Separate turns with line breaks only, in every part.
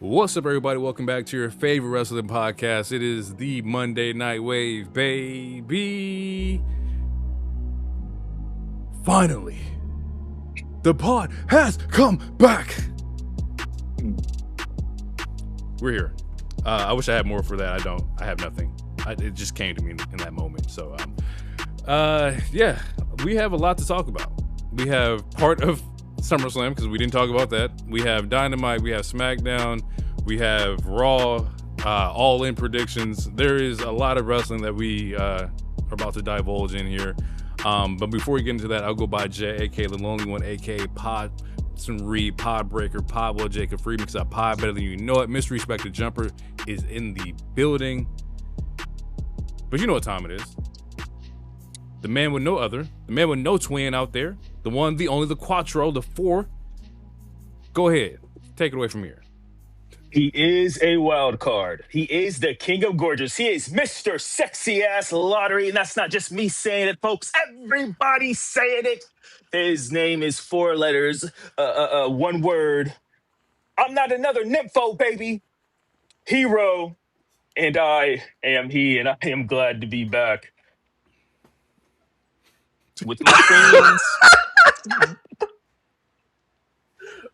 What's up, everybody? Welcome back to your favorite wrestling podcast. It is the Monday Night Wave, baby. Finally, the pod has come back. We're here. I wish I had more for that. I don't. I have nothing. It just came to me in that moment. So, yeah, we have a lot to talk about. We have part of SummerSlam because we didn't talk about that. We have Dynamite. We have SmackDown. We have Raw. All In predictions. There is a lot of wrestling that we are about to divulge in here. But before we get into that, I'll go by Jay, aka the Lonely One, aka Pod. Reed, Podbreaker, Podwell, Jacob Freeman, because I pod better than you know it. Mr. Respected Jumper is in the building. But you know what time it is. The man with no other, the man with no twin out there, the one, the only, the Quattro, the four. Go ahead. Take it away from here.
He is a wild card. He is the king of gorgeous. He is Mr. Sexy Ass Lottery. And that's not just me saying it, folks. Everybody's saying it. His name is 4 letters, one word. I'm not another nympho, baby. Hero. And I am he, and I am glad to be back with my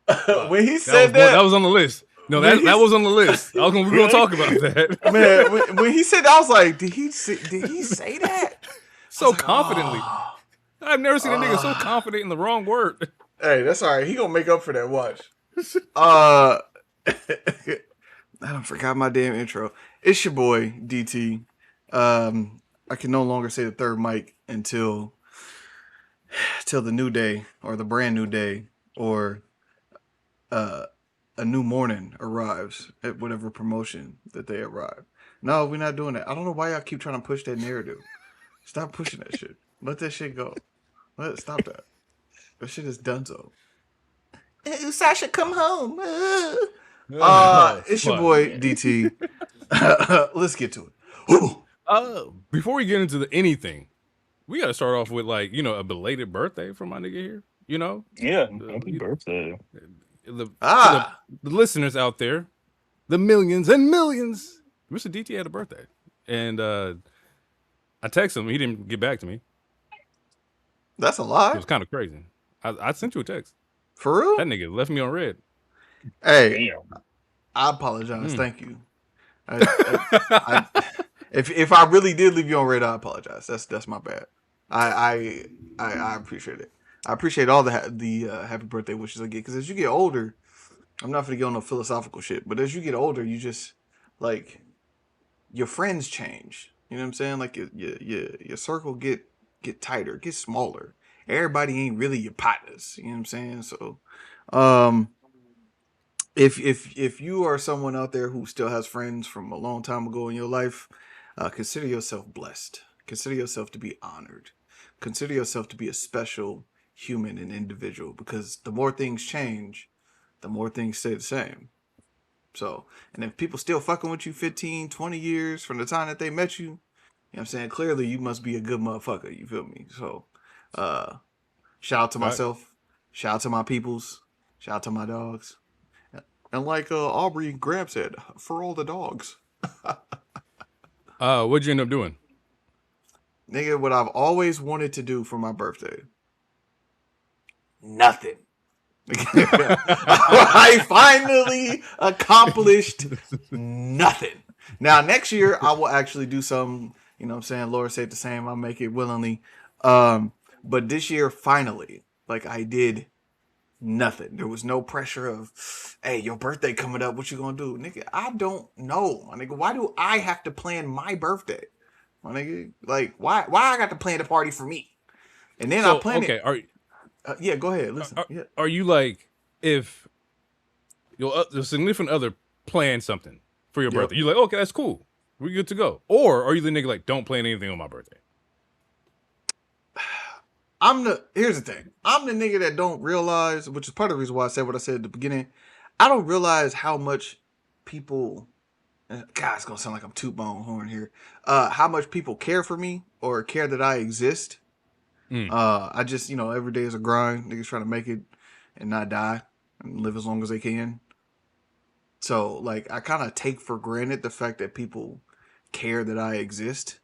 queens.
When he said that
was on the list. No, that was on the list. We're gonna talk about that.
Man, when he said that, I was like, did he say that?
So confidently. I've never seen a nigga so confident in the wrong word.
Hey, that's all right. He gonna make up for that. Watch. I don't forgot my damn intro. It's your boy DT. I can no longer say the third mic until the new day or the brand new day or a new morning arrives at whatever promotion that they arrive. No, we're not doing that. I don't know why y'all keep trying to push that narrative. Stop pushing that shit. Let that shit go. Stop that. That shit is donezo. Sasha, come home. It's your boy DT. Let's get to it.
Before we get into anything, we got to start off with a belated birthday for my nigga here. You know?
Yeah, happy birthday.
The listeners out there, the millions and millions. Mr. DT had a birthday, and I texted him. He didn't get back to me.
That's a lie.
It was kind of crazy. I sent you a text.
For real?
That nigga left me on red.
Hey, damn. I apologize. Thank you. If I really did leave you on red, I apologize. That's my bad. I appreciate it. I appreciate all the happy birthday wishes I get, because as you get older, I'm not gonna get on no philosophical shit, but as you get older, you just like your friends change. You know what I'm saying? Like your circle get tighter, get smaller. Everybody ain't really your partners. You know what I'm saying? So, if you are someone out there who still has friends from a long time ago in your life, consider yourself blessed. Consider yourself to be honored. Consider yourself to be a special human and individual, because the more things change, the more things stay the same. So, and if people still fucking with you 15, 20 years from the time that they met you, you know what I'm saying? Clearly you must be a good motherfucker, you feel me? So, shout out to myself, shout out to my peoples, shout out to my dogs. And like Aubrey Graham said, for all the dogs.
What'd you end up doing?
Nigga, what I've always wanted to do for my birthday. Nothing. I finally accomplished nothing. Now, next year, I will actually do something, you know what I'm saying? Laura said the same. I'll make it willingly. But this year, finally, I did nothing. There was no pressure of, hey, your birthday coming up. What you gonna do? Nigga, I don't know. My nigga, why do I have to plan my birthday? My nigga, why I got to plan the party for me? And then I plan it. Yeah, go ahead. Listen.
Are you like, if your significant other planned something for your birthday, you're like, okay, that's cool, we're good to go? Or are you the nigga don't plan anything on my birthday?
Here's the thing. I'm the nigga that don't realize, which is part of the reason why I said what I said at the beginning. I don't realize how much people, God, it's gonna sound like I'm tooting my own horn here. How much people care for me or care that I exist. I just, every day is a grind. Niggas trying to make it and not die and live as long as they can. So, like, I kind of take for granted the fact that people care that I exist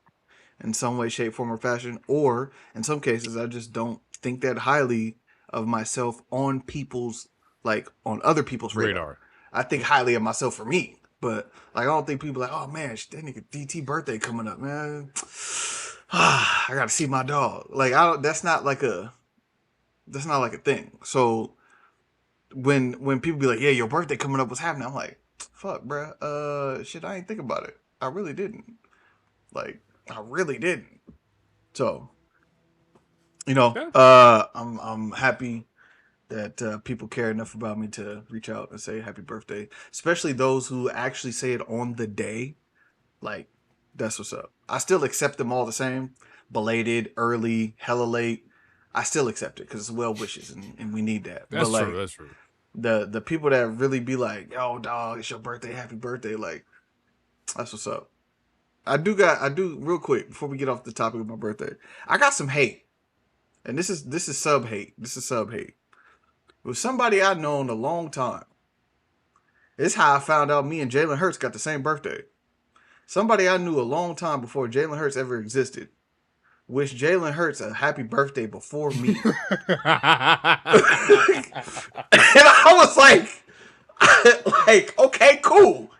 in some way, shape, form, or fashion. Or in some cases, I just don't think that highly of myself on on other people's radar. I think highly of myself for me. But, like, I don't think people like, oh, man, that nigga DT birthday coming up, man. I got to see my dog. Like, that's not like a thing. So, when people be like, yeah, your birthday coming up, what's happening? I'm like, fuck, bruh. Shit, I ain't think about it. I really didn't. Like, I really didn't. So, I'm happy that people care enough about me to reach out and say happy birthday. Especially those who actually say it on the day. Like, that's what's up. I still accept them all the same. Belated, early, hella late. I still accept it because it's well wishes and we need that.
That's true. That's true.
The people that really be like, yo, dog, it's your birthday, happy birthday, like, that's what's up. I do real quick before we get off the topic of my birthday. I got some hate. And this is sub hate. This is sub hate. It was somebody I've known a long time. This is how I found out me and Jalen Hurts got the same birthday. Somebody I knew a long time before Jalen Hurts ever existed wished Jalen Hurts a happy birthday before me. And I was like, okay, cool.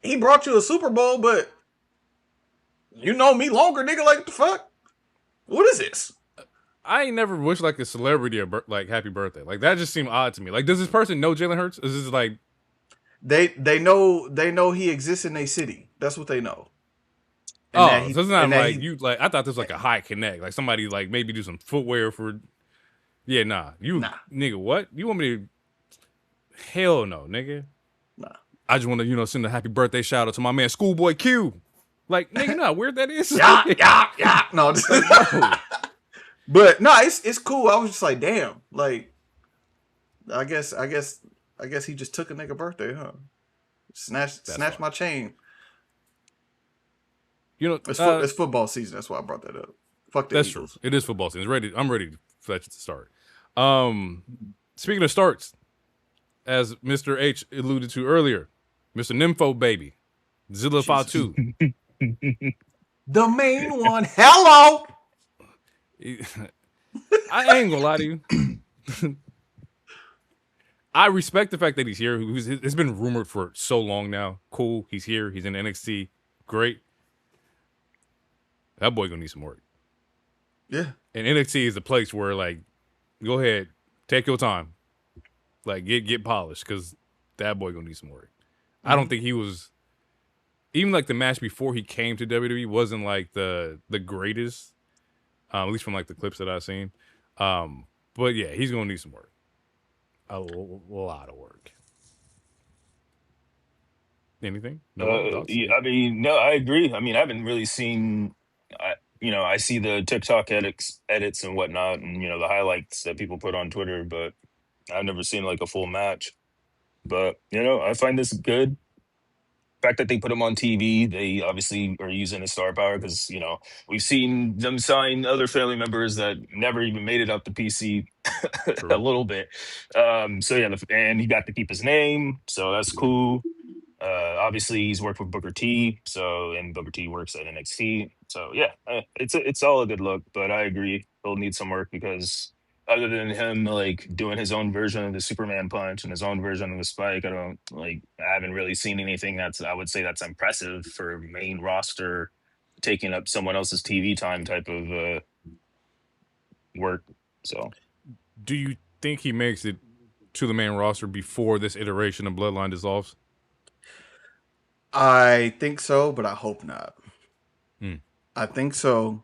He brought you a Super Bowl, but you know me longer, nigga. Like, what the fuck? What is this?
I ain't never wished like a celebrity like happy birthday. Like that just seemed odd to me. Like, does this person know Jalen Hurts? Is this like
they know he exists in a city. That's what they know.
And so it's not like you like. I thought this was like a high connect, like somebody like maybe do some footwear for. Yeah, nah, nigga, what you want me to? Hell no, nigga.
Nah,
I just want to send a happy birthday shout out to my man Schoolboy Q. Like, nigga, nah, weird that is.
yeah. No, no. But no, it's cool. I was just like, damn, like, I guess he just took a nigga birthday, huh? Snatched my chain. It's football season. That's why I brought that up. Fuck the Eagles.
True. It is football season. I'm ready for that to start. Speaking of starts, as Mr. H alluded to earlier, Mr. Nympho Baby, Zilla Fatu.
The main one. Hello.
I ain't gonna lie to you. I respect the fact that he's here. It's been rumored for so long now. Cool. He's here. He's in NXT. Great. That boy gonna need some work.
Yeah.
And NXT is the place where, like, go ahead, take your time, like get polished, because that boy gonna need some work. I don't think he was, even like the match before he came to WWE wasn't like the greatest, at least from like the clips that I've seen. But yeah, he's gonna need some work, a lot of work. Anything? No.
Yeah, I mean, no, I agree. I mean, I haven't really seen. I see the TikTok edits and whatnot, and the highlights that people put on Twitter, but I've never seen like a full match. But I find this good. The fact that they put him on TV, they obviously are using his star power because we've seen them sign other family members that never even made it up to PC a little bit. So yeah, and he got to keep his name, so that's cool. Obviously, he's worked with Booker T, and Booker T works at NXT. So yeah, it's all a good look. But I agree, he'll need some work because other than him like doing his own version of the Superman punch and his own version of the Spike, I haven't really seen anything I would say that's impressive for main roster taking up someone else's TV time type of work. So,
do you think he makes it to the main roster before this iteration of Bloodline dissolves?
I think so, but I hope not. I think so,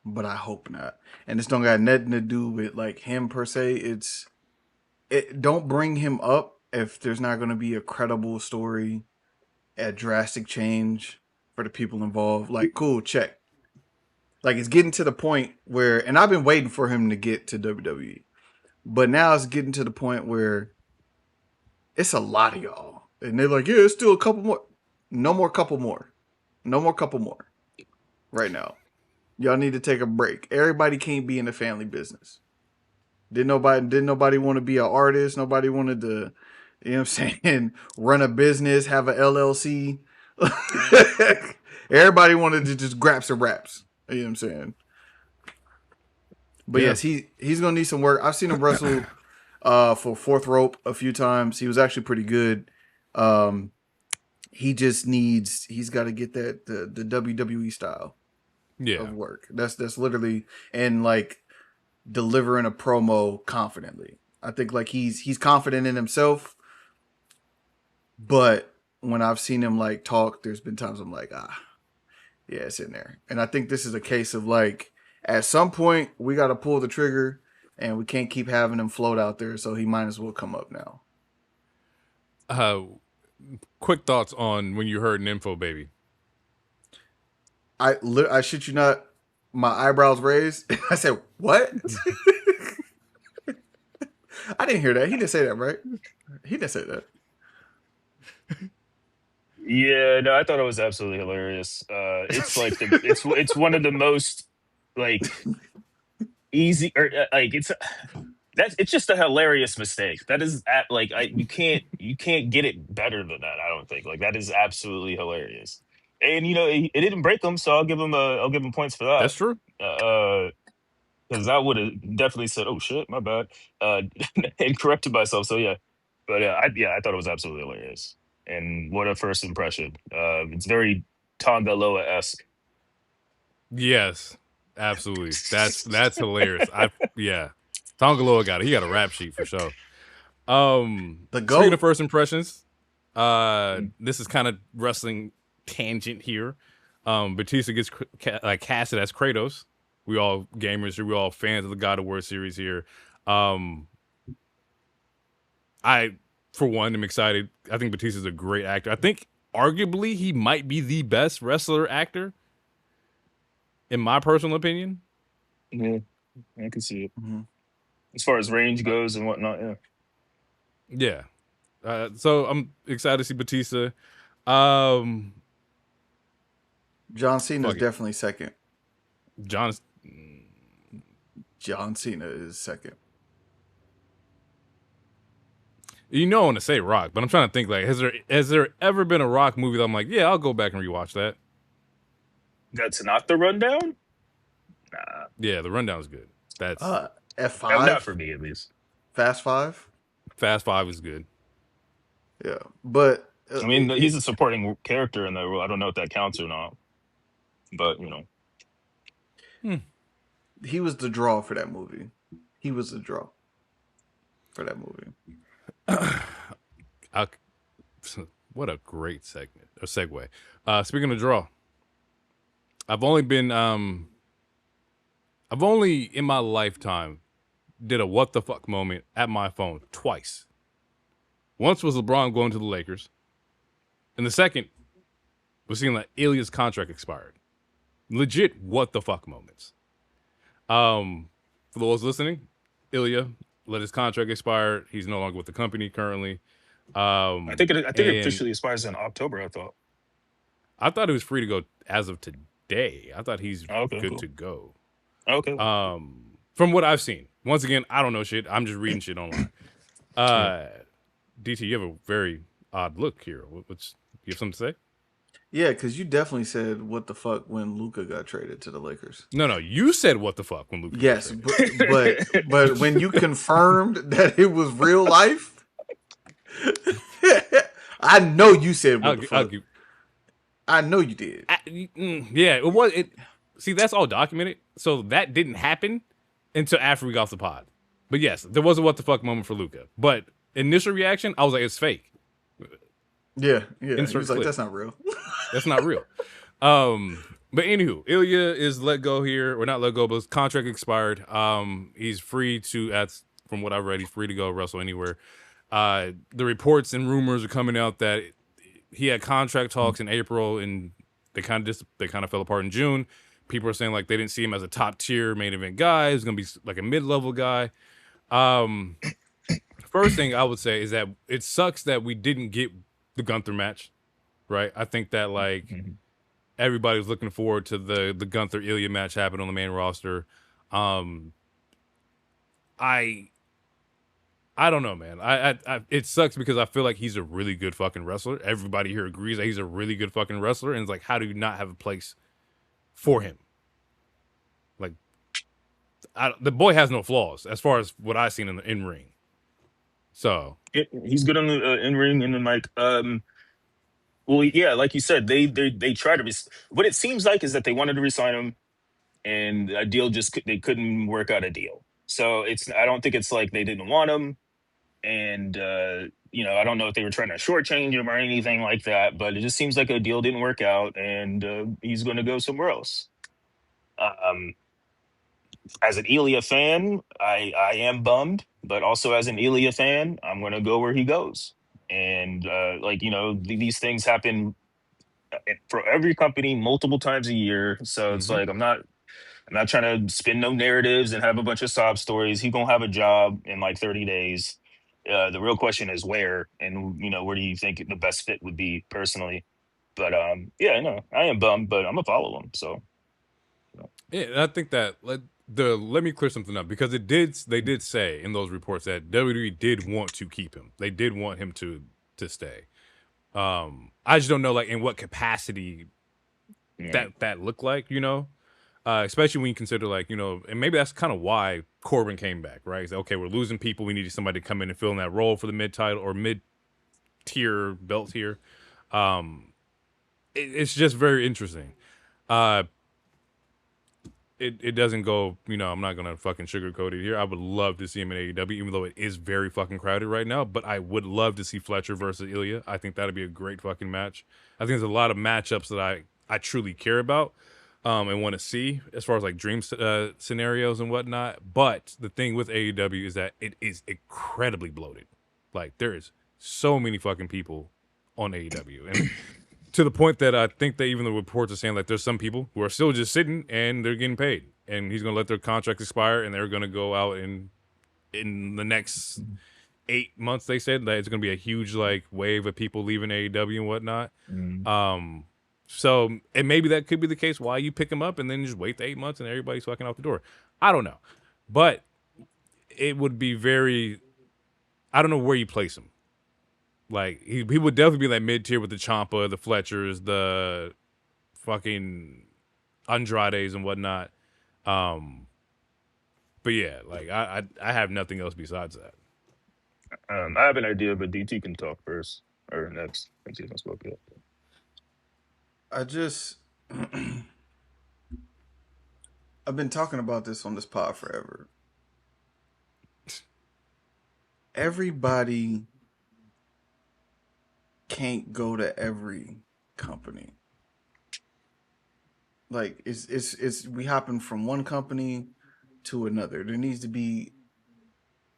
but I hope not. And this don't got nothing to do with like him per se. Don't bring him up if there's not going to be a credible story, a drastic change for the people involved. Like, cool, check. Like, it's getting to the point where, and I've been waiting for him to get to WWE, but now it's getting to the point where it's a lot of y'all. And they're like, yeah, it's still a couple more. No more couple more. No more couple more. Right now. Y'all need to take a break. Everybody can't be in the family business. Didn't nobody want to be an artist. Nobody wanted to, You know what I'm saying? Run a business, have a LLC. Everybody wanted to just grab some raps. You know what I'm saying? But
Yeah.
yes, he's gonna need some work. I've seen him wrestle for fourth rope a few times. He was actually pretty good. He's got to get the WWE style of work. That's literally, and like delivering a promo confidently. I think like he's confident in himself, but when I've seen him like talk, there's been times I'm like, yeah, it's in there. And I think this is a case of like, at some point we got to pull the trigger, and we can't keep having him float out there. So he might as well come up now.
Quick thoughts on when you heard Nympho Baby.
I shit you not, my eyebrows raised. I said, what? I didn't hear that. He didn't say that, right? He didn't say that.
Yeah, no, I thought it was absolutely hilarious. It's like it's one of the most like easy or like it's just a hilarious mistake. That is you can't get it better than that. I don't think like that is absolutely hilarious. And it didn't break him, so I'll give him points for that.
That's true.
Because I would have definitely said, "Oh shit, my bad," and corrected myself. So yeah, but I thought it was absolutely hilarious. And what a first impression! It's very Tonga Loa-esque.
Yes, absolutely. That's hilarious. Tongaloa got it. He got a rap sheet for sure.
The GOAT.
Speaking of first impressions, this is kind of wrestling tangent here. Batista gets casted as Kratos. We all gamers here. We all fans of the God of War series here. I, for one, am excited. I think Batista's a great actor. I think arguably he might be the best wrestler actor, in my personal opinion.
Yeah, I can see it.
Mm-hmm.
As far as range goes and whatnot, yeah.
Yeah. So I'm excited to see Batista.
John Cena is definitely second. John Cena is second.
You know I want to say Rock, but I'm trying to think like has there ever been a Rock movie that I'm like, yeah, I'll go back and rewatch that.
That's not the Rundown? Nah.
Yeah, the Rundown is good. That's
F5.
Not for me, at least.
Fast 5.
Fast 5 is good.
Yeah, but
I mean, he's a supporting character in that role. I don't know if that counts or not, but
he was the draw for that movie. He was the draw for that movie.
What a great segue. Speaking of draw, I've only in my lifetime did a what the fuck moment at my phone twice. Once was LeBron going to the Lakers, and the second was seeing that Ilya's contract expired. Legit what the fuck moments. For those listening, Ilya let his contract expire. He's no longer with the company currently.
I think it officially expires in October.
I thought he was free to go as of today. I thought he's good to go.
Okay.
From what I've seen, once again, I don't know shit. I'm just reading shit online. DT, you have a very odd look here. You have something to say?
Yeah, because you definitely said what the fuck when Luka got traded to the Lakers.
No, you said what the fuck when Luka.
Yes, but when you confirmed that it was real life, I know you said what the fuck. I know you did.
Yeah, it was. See, that's all documented. So that didn't happen until after we got off the pod. But yes, there was a what the fuck moment for Luka. But initial reaction, I was like, it's fake.
Yeah. He was like, that's not real.
That's not real. But anywho, Ilya is let go here, or not let go, but his contract expired. He's free to, from what I read, he's free to go wrestle anywhere. The reports and rumors are coming out that he had contract talks in April, and they kind of fell apart in June. People are saying like they didn't see him as a top tier main event guy. He's gonna be like a mid-level guy. First thing I would say is that it sucks that we didn't get the Gunther match, right? I think that like everybody was looking forward to the Gunther Ilya match happen on the main roster. I I don't know, man. It sucks because I feel like he's a really good fucking wrestler. Everybody here agrees that he's a really good fucking wrestler, and it's like, how do you not have a place for him? Like, the boy has no flaws as far as what I've seen in the in ring. So
He's good on the in ring and then like well yeah, like you said, they try to what it seems like is that they wanted to resign him and a deal they couldn't work out a deal. So I don't think it's like they didn't want him, and I don't know if they were trying to shortchange him or anything like that, but it just seems like a deal didn't work out, and he's going to go somewhere else. Um, as an Elia fan, I am bummed, but also as an Elia fan, I'm going to go where he goes. And these things happen for every company multiple times a year. So it's like I'm not trying to spin no narratives and have a bunch of sob stories. He gonna have a job in like 30 days. The real question is where, and where do you think the best fit would be personally? But yeah, no, I am bummed, but I'm gonna follow him. So
yeah, and I think that let me clear something up because they did say in those reports that WWE did want to keep him. They did want him to stay. I just don't know like in what capacity
yeah.
that looked like, especially when you consider like, and maybe that's kind of why Corbin came back, right? He's like, okay, we're losing people. We needed somebody to come in and fill in that role for the mid title or mid tier belt here. It's just very interesting. It doesn't go, I'm not going to fucking sugarcoat it here. I would love to see him in AEW, even though it is very fucking crowded right now. But I would love to see Fletcher versus Ilya. I think that'd be a great fucking match. I think there's a lot of matchups that I truly care about and want to see as far as like dream scenarios and whatnot. But the thing with AEW is that it is incredibly bloated. Like there is so many fucking people on AEW. And to the point that I think that even the reports are saying like there's some people who are still just sitting and they're getting paid, and he's gonna let their contract expire and they're gonna go out in the next 8 months. They said that it's gonna be a huge like wave of people leaving AEW and whatnot. So and maybe that could be the case why you pick him up and then just wait the 8 months and everybody's fucking out the door. I don't know, but it would be I don't know where you place him. Like he would definitely be like mid tier with the Ciampa, the Fletchers, the fucking Andrades and whatnot. But yeah, like I have nothing else besides that.
I have an idea, but DT can talk first or next. Since he hasn't spoken yet.
I just I've been talking about this on this pod forever. Everybody can't go to every company. Like it's we hopping from one company to another. There needs to be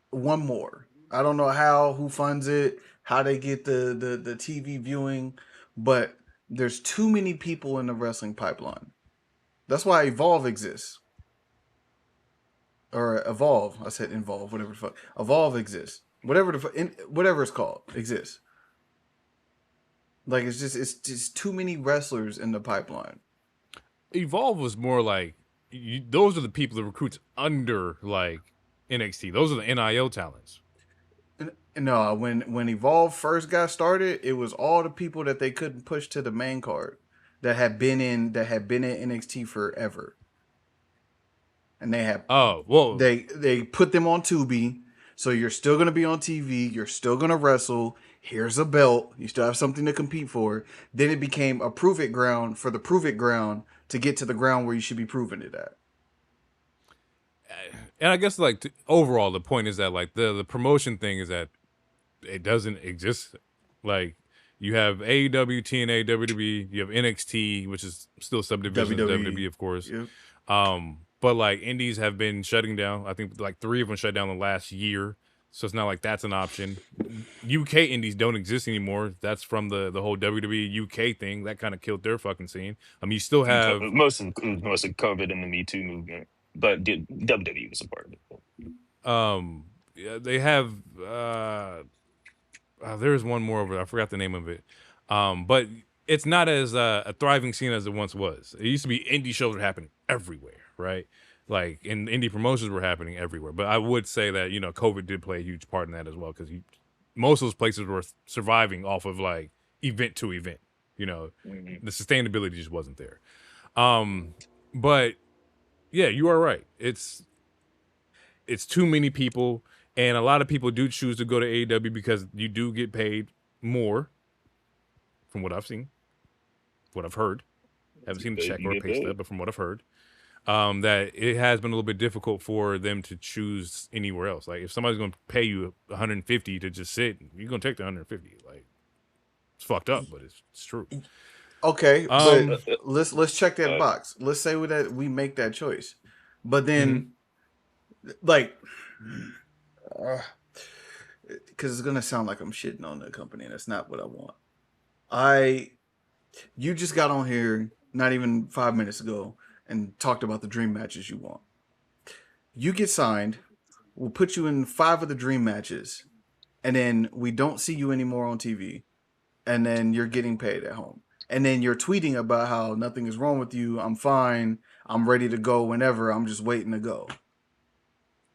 one more. I don't know who funds it, how they get the TV viewing, but there's too many people in the wrestling pipeline. That's why Evolve exists. Or Evolve. I said Involve, whatever the fuck. Evolve exists. Whatever it's called exists. Like it's just too many wrestlers in the pipeline.
Evolve was more like those are the people that recruits under like NXT. Those are the NIL talents.
No, when Evolve first got started, it was all the people that they couldn't push to the main card that had been in NXT forever. And they have they put them on Tubi, so you're still gonna be on TV, you're still gonna wrestle. Here's a belt, you still have something to compete for. Then it became a prove it ground for the prove it ground to get to the ground where you should be proving it at.
And I guess like overall, the point is that like the promotion thing is that it doesn't exist. Like you have AEW, TNA, WWE, you have NXT, which is still subdivision of WWE, of course.
Yep.
But like indies have been shutting down. I think like 3 of them shut down the last year. So it's not like that's an option. UK indies don't exist anymore. That's from the whole WWE UK thing. That kind of killed their fucking scene. I mean, you still have
most of COVID and the Me Too movement, but WWE was a part of it.
Yeah, they have there's one more over there. I forgot the name of it. But it's not as a thriving scene as it once was. It used to be indie shows were happening everywhere, right? Like, and indie promotions were happening everywhere. But I would say that, you know, COVID did play a huge part in that as well, because most of those places were surviving off of like event to event. You know, the sustainability just wasn't there. But yeah, you are right. It's too many people, and a lot of people do choose to go to AEW because you do get paid more, from what I've seen, what I've heard. Haven't seen a check or a pay stub, but from what I've heard, that it has been a little bit difficult for them to choose anywhere else. Like, if somebody's going to pay you 150 to just sit, you're going to take the 150. Like, it's fucked up, but it's true.
Okay, but let's check that box. Let's say that we make that choice, but then like, because it's gonna sound like I'm shitting on the company, and that's not what I want. You just got on here not even 5 minutes ago and talked about the dream matches you want. You get signed, we'll put you in 5 of the dream matches, and then we don't see you anymore on TV, and then you're getting paid at home. And then you're tweeting about how nothing is wrong with you. I'm fine. I'm ready to go whenever. I'm just waiting to go.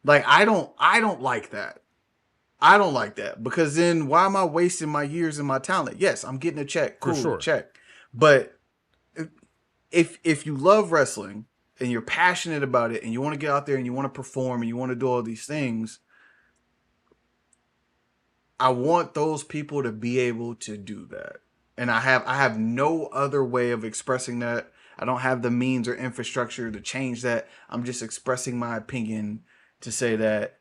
Like, I don't like that. I don't like that, because then why am I wasting my years and my talent? Yes, I'm getting a check. Cool,
For sure.
Check. But if you love wrestling and you're passionate about it and you want to get out there and you want to perform and you want to do all these things, I want those people to be able to do that. And I have no other way of expressing that. I don't have the means or infrastructure to change that. I'm just expressing my opinion to say that,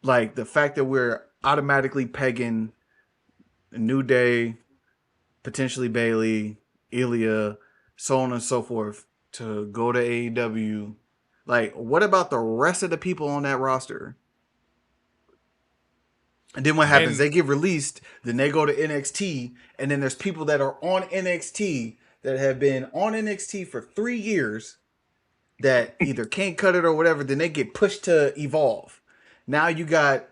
like, the fact that we're automatically pegging New Day, potentially Bailey, Ilya, so on and so forth, to go to AEW. Like, what about the rest of the people on that roster? And then what happens? They get released, then they go to NXT, and then there's people that are on NXT that have been on NXT for 3 years that either can't cut it or whatever, then they get pushed to Evolve. Now you got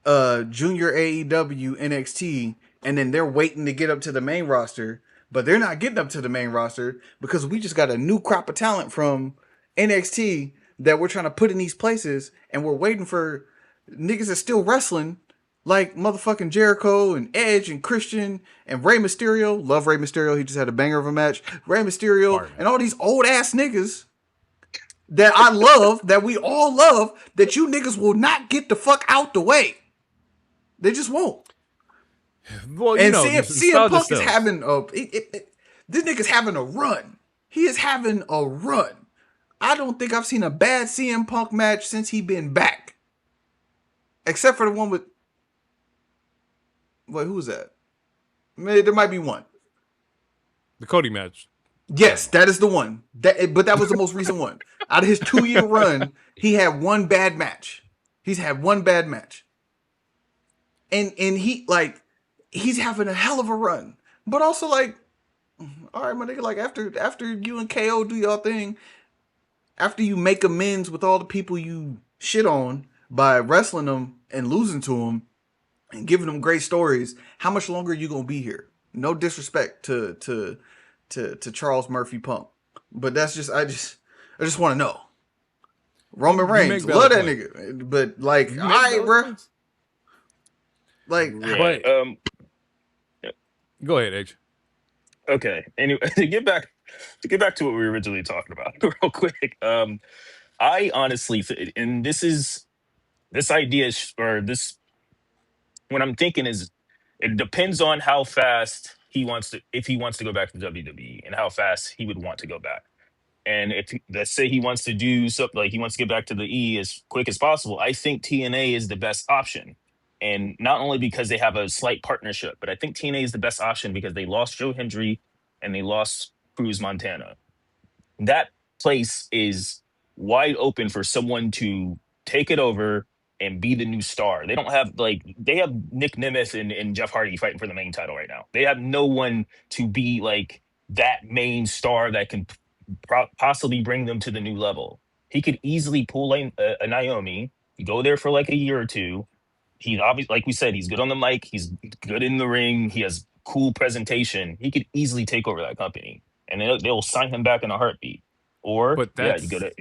junior AEW NXT, and then they're waiting to get up to the main roster, but they're not getting up to the main roster because we just got a new crop of talent from NXT that we're trying to put in these places, and we're waiting for niggas that's still wrestling, like motherfucking Jericho and Edge and Christian and Rey Mysterio. Love Rey Mysterio. He just had a banger of a match. Rey Mysterio and all these old ass niggas that I love, that we all love, that you niggas will not get the fuck out the way. They just won't.
Well,
and CM Punk is having this nigga's having a run. He is having a run. I don't think I've seen a bad CM Punk match since he been back. Except for the one with... Wait, who was that? There might be one.
The Cody match.
Yes, that is the one. But that was the most recent one. Out of his 2-year run, he had one bad match. He's had one bad match. And he, like, he's having a hell of a run. But also, like, all right, my nigga, like, after you and KO do your thing, after you make amends with all the people you shit on by wrestling them and losing to them and giving them great stories, how much longer are you gonna be here? No disrespect to Charles Murphy Punk, but that's just I just want to know. Roman Reigns, love that nigga, but like, all right, bro. Like,
but go ahead, H.
Okay. Anyway, to get back to what we were originally talking about, real quick. I honestly, and this idea is, or this, what I'm thinking is, it depends on how fast he wants to, if he wants to go back to WWE, and how fast he would want to go back. And if, let's say, he wants to do something, like he wants to get back to the E as quick as possible, I think TNA is the best option. And not only because they have a slight partnership, but I think TNA is the best option because they lost Joe Hendry and they lost Cruz Montana. That place is wide open for someone to take it over and be the new star. They don't have, like, they have Nick Nemeth and Jeff Hardy fighting for the main title right now. They have no one to be like that main star that can possibly bring them to the new level. He could easily pull a Naomi, go there for like a year or two. He's obviously, like we said, he's good on the mic. He's good in the ring. He has cool presentation. He could easily take over that company, and they'll sign him back in a heartbeat. Or
But
yeah, you go to.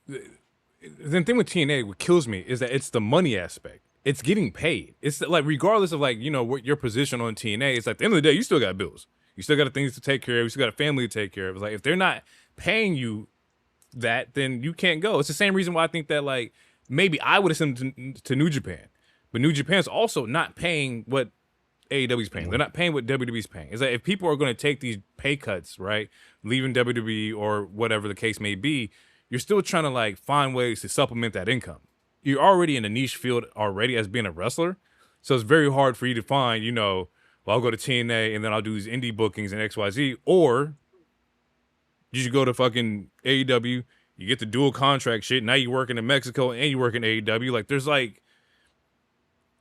the thing with TNA, what kills me is that it's the money aspect. It's getting paid. It's like regardless of like what your position on TNA, it's like at the end of the day you still got bills. You still got things to take care of. You still got a family to take care of. It's like if they're not paying you that, then you can't go. It's the same reason why I think that like maybe I would have sent them to New Japan, but New Japan's also not paying what AEW's paying. They're not paying what WWE's paying. It's like if people are going to take these pay cuts, right, leaving WWE or whatever the case may be, you're still trying to like find ways to supplement that income. You're already in a niche field already as being a wrestler, so it's very hard for you to find, well, I'll go to TNA and then I'll do these indie bookings and XYZ, or you should go to fucking AEW. You get the dual contract shit. Now you're working in Mexico and you work in AEW. Like there's like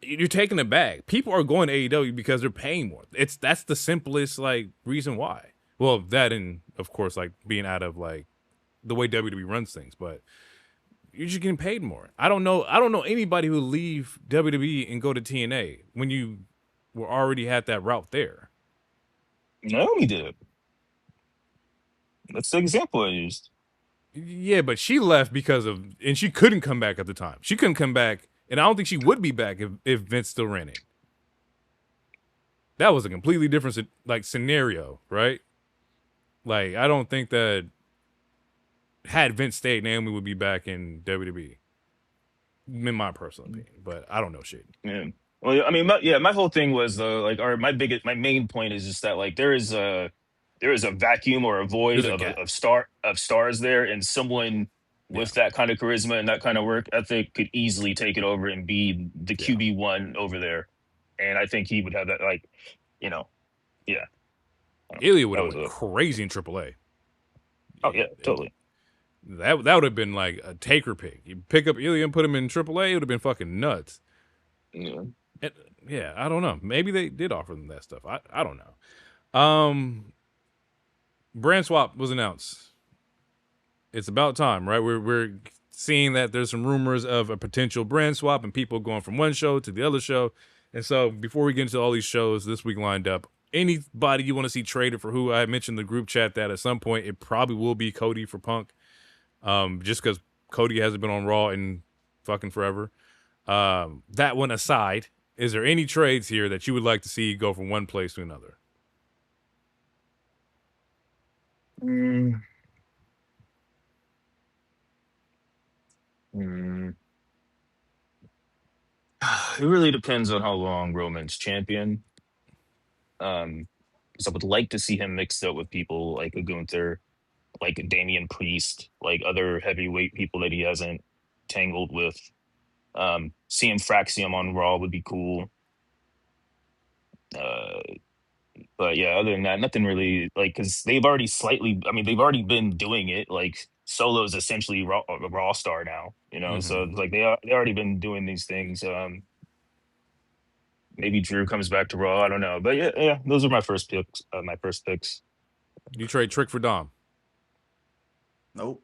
you're taking it back. People are going to AEW because they're paying more. That's the simplest like reason why. Well, that and of course like being out of like the way WWE runs things, but you're just getting paid more. I don't know anybody who leave WWE and go to TNA when you were already had that route there.
Naomi did. That's the example I used.
Yeah, but she left and she couldn't come back at the time. She couldn't come back, and I don't think she would be back if Vince still ran it. That was a completely different like scenario, right? Like I don't think that had Vince stayed, Naomi would be back in WWE. In my personal opinion, but I don't know shit.
Yeah. Well, I mean, my whole thing was though, like, my main point is just that like there is a vacuum or a void
There's a gap.
of stars there, and someone with that kind of charisma and that kind of work ethic could easily take it over and be the QB1 over there. And I think he would have that, like, yeah.
Ilya would have went crazy in AAA.
Oh yeah, totally.
That would have been like a taker pick. You pick up Ilya and put him in AAA, it would have been fucking nuts.
Yeah.
And, yeah, I don't know. Maybe they did offer them that stuff. I don't know. Brand swap was announced. It's about time, right? We're seeing that there's some rumors of a potential brand swap and people going from one show to the other show. And so before we get into all these shows this week lined up, anybody you want to see traded for who? I mentioned in the group chat that at some point it probably will be Cody for Punk. Just because Cody hasn't been on Raw in fucking forever. That one aside, is there any trades here that you would like to see go from one place to another?
It really depends on how long Roman's champion. Because I would like to see him mixed up with people like a Gunther, like a Damian Priest, like other heavyweight people that he hasn't tangled with. Seeing Fraxium on Raw would be cool. But yeah, other than that, nothing really, like, because they've already they've already been doing it. Like Solo's essentially a Raw star now, So like they already been doing these things. Maybe Drew comes back to Raw. I don't know, but yeah, those are my first picks.
You trade Trick for Dom?
Nope.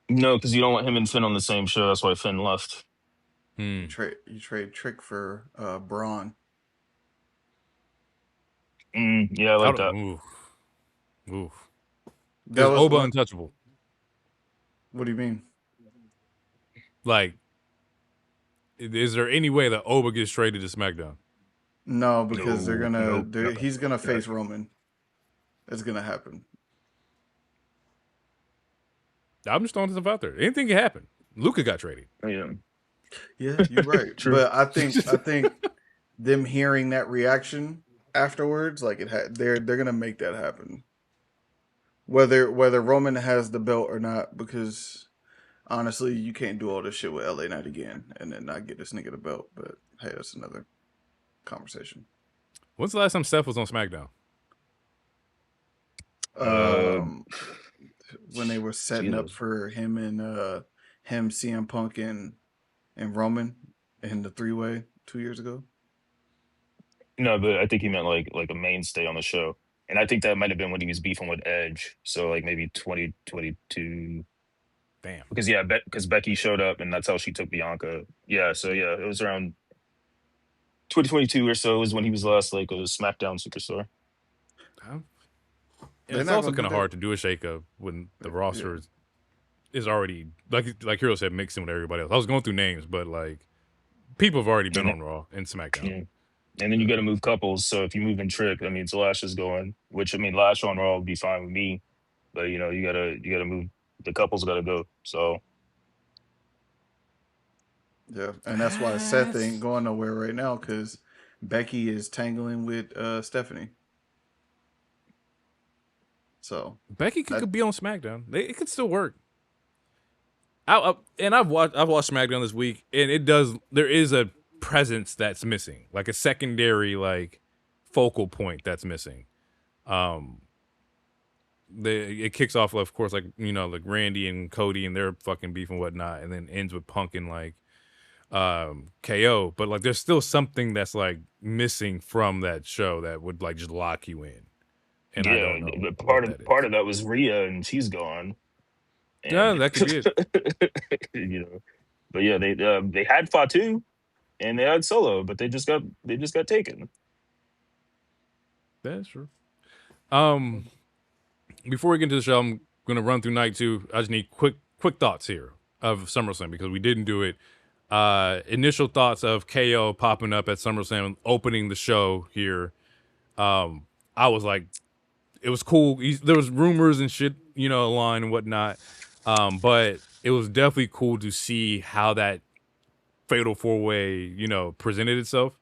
No, because you don't want him and Finn on the same show. That's why Finn left.
You trade Trick for Bron.
Yeah, I like that.
Oof. That was Oba untouchable.
What do you mean?
Like, is there any way that Oba gets traded to SmackDown?
No, because he's gonna face Roman. It's gonna happen.
I'm just throwing stuff out there. Anything can happen. Luka got traded.
Yeah,
you're right. But I think them hearing that reaction afterwards, like they're gonna make that happen. Whether Roman has the belt or not, because honestly, you can't do all this shit with LA Knight again and then not get this nigga the belt. But hey, that's another conversation.
When's the last time Steph was on SmackDown?
When they were setting up for him and CM Punk and Roman in the 3-way 2 years ago.
No, but I think he meant like a mainstay on the show, and I think that might have been when he was beefing with Edge. So like maybe 2022.
Damn.
Because because Becky showed up and that's how she took Bianca. Yeah, so yeah, it was around 2022 or so is when he was last like a SmackDown superstar.
It's also kind of hard to do a shakeup when the roster is is already like Hero said, mixing with everybody else. I was going through names, but like people have already been
And
on Raw and SmackDown.
yeah. And then you got to move couples. So if you move in Trick, that means Lash is going. Which I mean, Lash on Raw would be fine with me. But you gotta move. The couples got to go. So
Yeah, and that's why Seth ain't going nowhere right now because Becky is tangling with Stephanie. So
Becky
that
could be on SmackDown. It could still work. I've watched SmackDown this week, and there is a presence that's missing, like a secondary like focal point that's missing. It kicks off, of course, like like Randy and Cody and their fucking beef and whatnot, and then ends with Punk and like KO. But like, there's still something that's like missing from that show that would like just lock you in, and I
yeah,
don't know
but
what
part
that
of part
is.
of that was Rhea, and she's gone.
Yeah,
And
that could be it.
but yeah, they had Fatu and they had Solo, but they just got taken.
That's true. Before we get into the show, I'm gonna run through night two. I just need quick thoughts here of SummerSlam because we didn't do it. Initial thoughts of KO popping up at SummerSlam, opening the show here. I was like, it was cool. There was rumors and shit, online and whatnot. But it was definitely cool to see how that fatal 4-way, presented itself,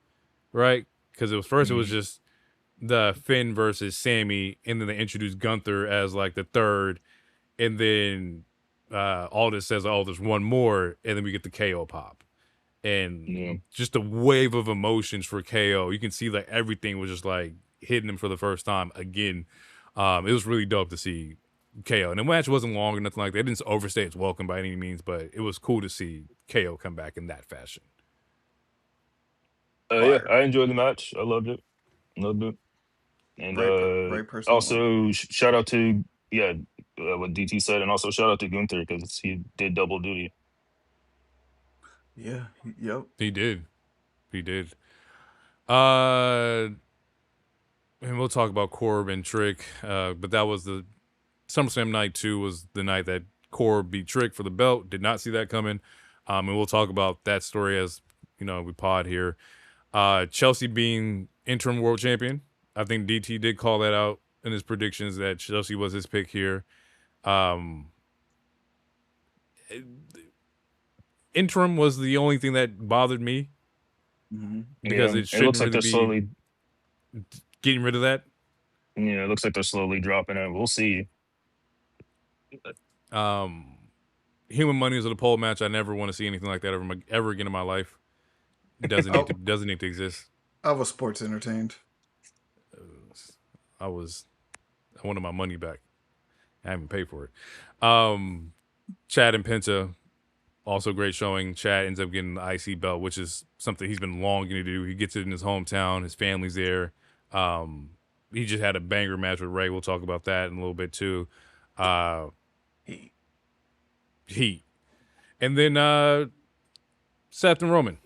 right? Because it was
Mhm.
just the Finn versus Sammy, and then they introduced Gunther as like the third, and then Aldis says, "Oh, there's one more," and then we get the KO pop,
Yeah.
and just a wave of emotions for KO. You can see like everything was just like hitting him for the first time again. It was really dope to see KO, and the match wasn't long or nothing like that. It didn't overstay its welcome by any means, but it was cool to see KO come back in that fashion.
Yeah,
fire.
I enjoyed the match. I loved it. Loved it. And
Right person to win.
also shout out to what DT said, and also shout out to Gunther because he did double duty.
Yeah. Yep.
He did. He did. Uh, and we'll talk about Corb and Trick. But that was the SummerSlam night 2 was the night that Corb beat Trick for the belt. Did not see that coming. And we'll talk about that story as we pod here. Chelsea being interim world champion. I think DT did call that out in his predictions that Chelsea was his pick here. Interim was the only thing that bothered me because
Yeah,
it
it looks
shouldn't
like
really
they're
be
slowly.
getting rid of that.
Yeah, it looks like they're slowly dropping it. We'll see.
Um, Human Money is a pole match. I never want to see anything like that ever again in my life.
Oh,
Doesn't need to exist.
I was sports entertained.
I wanted my money back. I haven't paid for it. Chad and Penta, also great showing. Chad ends up getting the IC belt, which is something he's been longing to do. He gets it in his hometown. His family's there. He just had a banger match with Rey. We'll talk about that in a little bit too. Heat. And then Seth and Roman.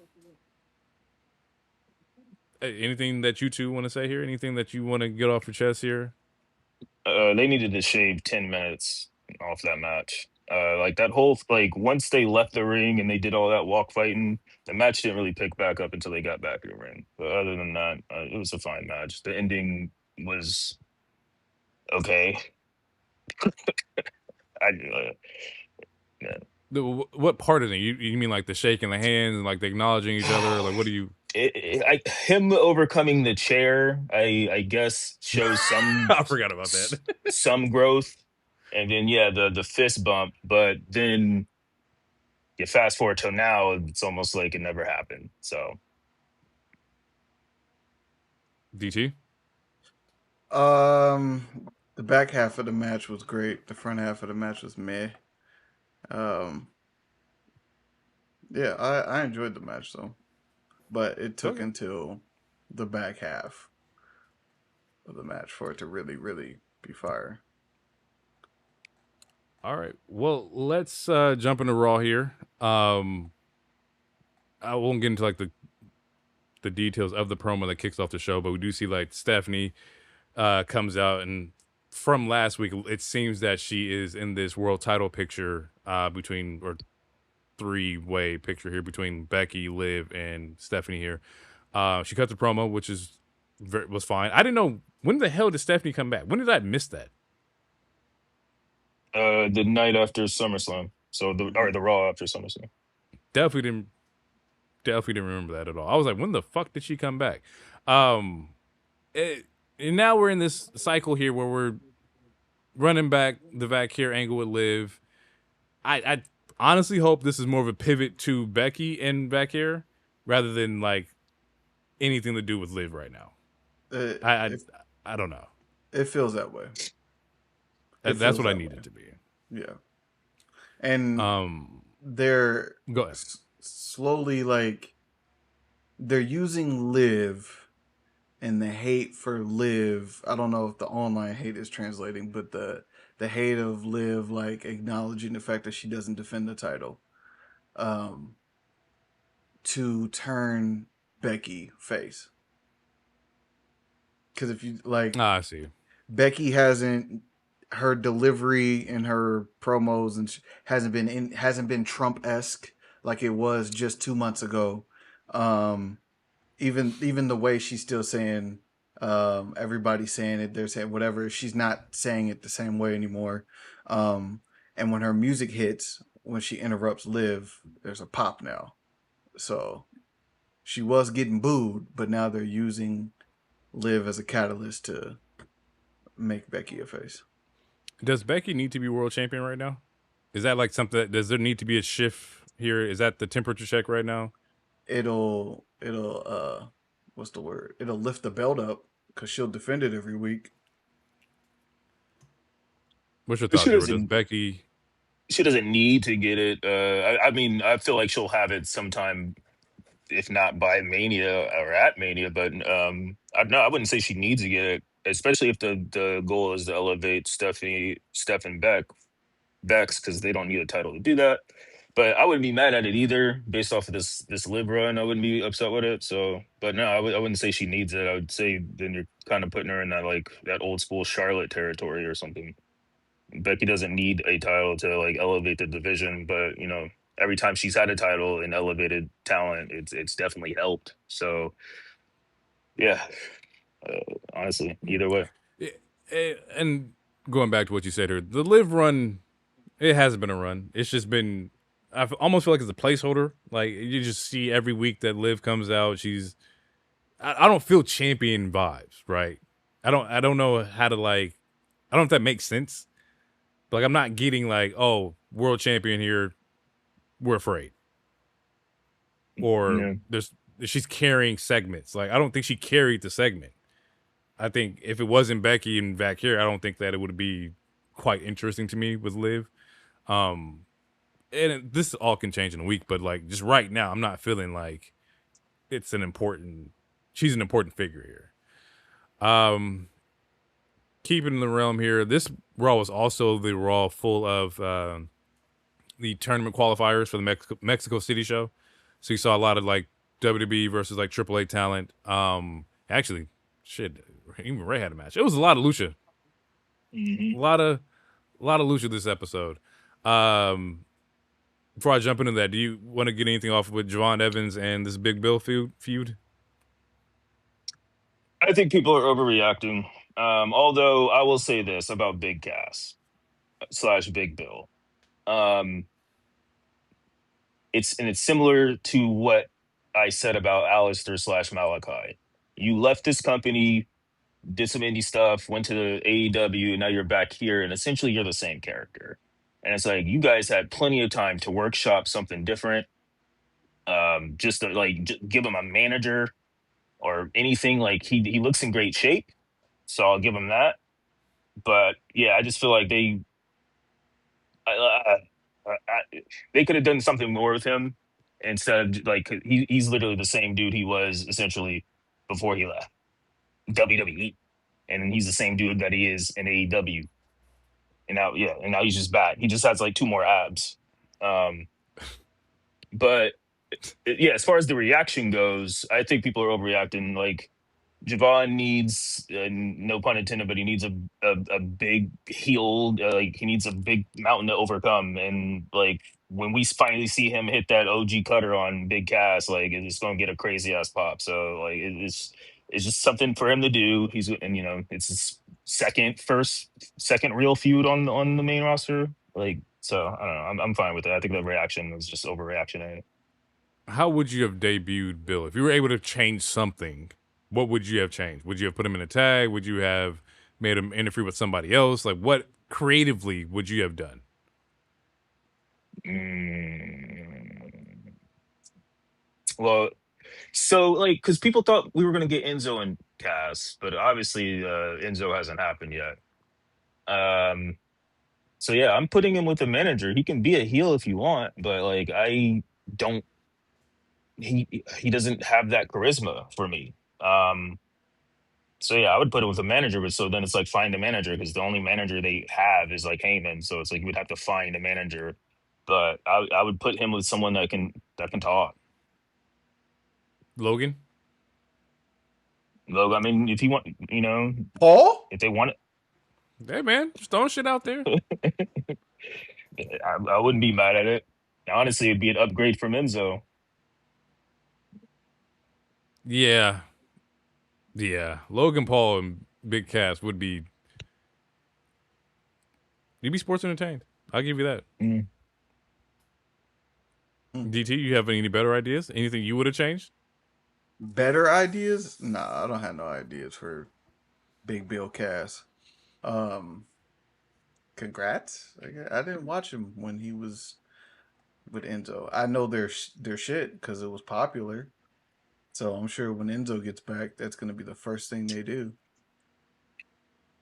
Anything that you two want to say here? Anything that you want to get off your chest here?
They needed to shave 10 minutes off that match. Like that whole like once they left the ring and they did all that walk fighting, the match didn't really pick back up until they got back in the ring. But other than that, it was a fine match. The ending was okay. Yeah.
What part of it? You mean like the shaking the hands and like the acknowledging each other? Like what do you?
Him overcoming the chair, I guess shows some
I forgot about that.
some growth, and then the fist bump, but then you fast forward till now, it's almost like it never happened. So
DT.
The back half of the match was great. The front half of the match was meh. Um, yeah, I enjoyed the match though, but it took
Okay.
until the back half of the match for it to really, really be fire.
All right. Well, let's jump into Raw here. I won't get into like the details of the promo that kicks off the show, but we do see like Stephanie comes out and from last week, it seems that she is in this world title picture between, or three-way picture here between Becky, Liv, and Stephanie here. She cut the promo, which was fine. I didn't know, when the hell did Stephanie come back? When did I miss that?
The night after SummerSlam. So the Raw after SummerSlam.
Definitely didn't remember that at all. I was like, when the fuck did she come back? And now we're in this cycle here where we're running back the Vacure angle with Liv. I honestly hope this is more of a pivot to Becky and Vacure rather than like anything to do with Liv right now. I don't know.
It feels that way.
That's what I need it to be.
Yeah. And they're
go ahead.
Slowly, like, they're using Liv and the hate for Liv. I don't know if the online hate is translating, but the hate of Liv, like, acknowledging the fact that she doesn't defend the title, to turn Becky face. Because if you like,
I see.
Becky hasn't, her delivery and her promos and hasn't been Trump-esque like it was just 2 months ago. Even the way she's still saying, everybody's saying it, they're saying whatever. She's not saying it the same way anymore. And when her music hits, when she interrupts Liv, there's a pop now. So she was getting booed, but now they're using Liv as a catalyst to make Becky a face.
Does Becky need to be world champion right now? Is that like something does there need to be a shift here? Is that the temperature check right now?
It'll what's the word? It'll lift the belt up because she'll defend it every week.
What's your thoughts? Does Becky?
She doesn't need to get it. I mean, I feel like she'll have it sometime, if not by Mania or at Mania. But I wouldn't say she needs to get it, especially if the goal is to elevate Steph and Bex, because they don't need a title to do that. But I wouldn't be mad at it either, based off of this Liv run. I wouldn't be upset with it. So, but no, I wouldn't say she needs it. I would say then you're kind of putting her in that old school Charlotte territory or something. Becky doesn't need a title to like elevate the division, but every time she's had a title and elevated talent, it's definitely helped. So, yeah, honestly, either way.
And going back to what you said here, the Liv run, it hasn't been a run. It's just been, I almost feel like it's a placeholder. Like you just see every week that Liv comes out, I don't feel champion vibes, right? I don't know how to like, I don't know if that makes sense. But like I'm not getting like, oh, world champion here, we're afraid. Or she's carrying segments. Like I don't think she carried the segment. I think if it wasn't Becky and Vacure, I don't think that it would be quite interesting to me with Liv. And this all can change in a week, but like just right now, I'm not feeling like she's an important figure here. Keeping in the realm here, this Raw was also the Raw full of the tournament qualifiers for the Mexico City show. So you saw a lot of like WWE versus like AAA talent. Actually, shit, even Ray had a match. It was a lot of lucha.
Mm-hmm.
A lot of lucha this episode. Before I jump into that, do you want to get anything off with Javon Evans and this Big Bill feud?
I think people are overreacting. Although I will say this about Big Cass / Big Bill. It's similar to what I said about Alistair / Malachi. You left this company, did some indie stuff, went to the AEW, and now you're back here, and essentially you're the same character. And it's like you guys had plenty of time to workshop something different. Just to give him a manager or anything. Like he looks in great shape, so I'll give him that. But yeah, I just feel like they could have done something more with him instead of like he's literally the same dude he was essentially before he left WWE, and he's the same dude that he is in AEW. And now he's just back. He just has like 2 more abs. But yeah, as far as the reaction goes, I think people are overreacting. Like Javon needs, no pun intended, but he needs a big heel. Like he needs a big mountain to overcome. And like when we finally see him hit that OG cutter on Big Cass, like it's going to get a crazy ass pop. So like it's just something for him to do. And it's his second real feud on the main roster. Like so, I don't know. I'm fine with it. I think the reaction was just overreactionary.
How would you have debuted Bill if you were able to change something? What would you have changed? Would you have put him in a tag? Would you have made him interfere with somebody else? Like, what creatively would you have done?
Mm. Well, so like, because people thought we were gonna get Enzo and Cass, but obviously Enzo hasn't happened yet. Um, so yeah, I'm putting him with the manager. He can be a heel if you want, but like I don't. He doesn't have that charisma for me. So yeah, I would put it with the manager, but so then it's like find a manager because the only manager they have is like Heyman. So it's like you would have to find a manager. But I would put him with someone that can talk.
Logan?
Look, I mean, if you want,
Paul?
if they want
Hey, man, just throwing shit out there.
it, I wouldn't be mad at it. Honestly, it'd be an upgrade from Enzo.
Yeah. Yeah. Logan Paul and Big Cass would be. You'd be sports entertained. I'll give you that.
Mm.
DT, you have any better ideas? Anything you would have changed?
Better ideas? Nah, I don't have no ideas for Big Bill Cass. Congrats. I didn't watch him when he was with Enzo. I know their shit because it was popular. So I'm sure when Enzo gets back, that's going to be the first thing they do.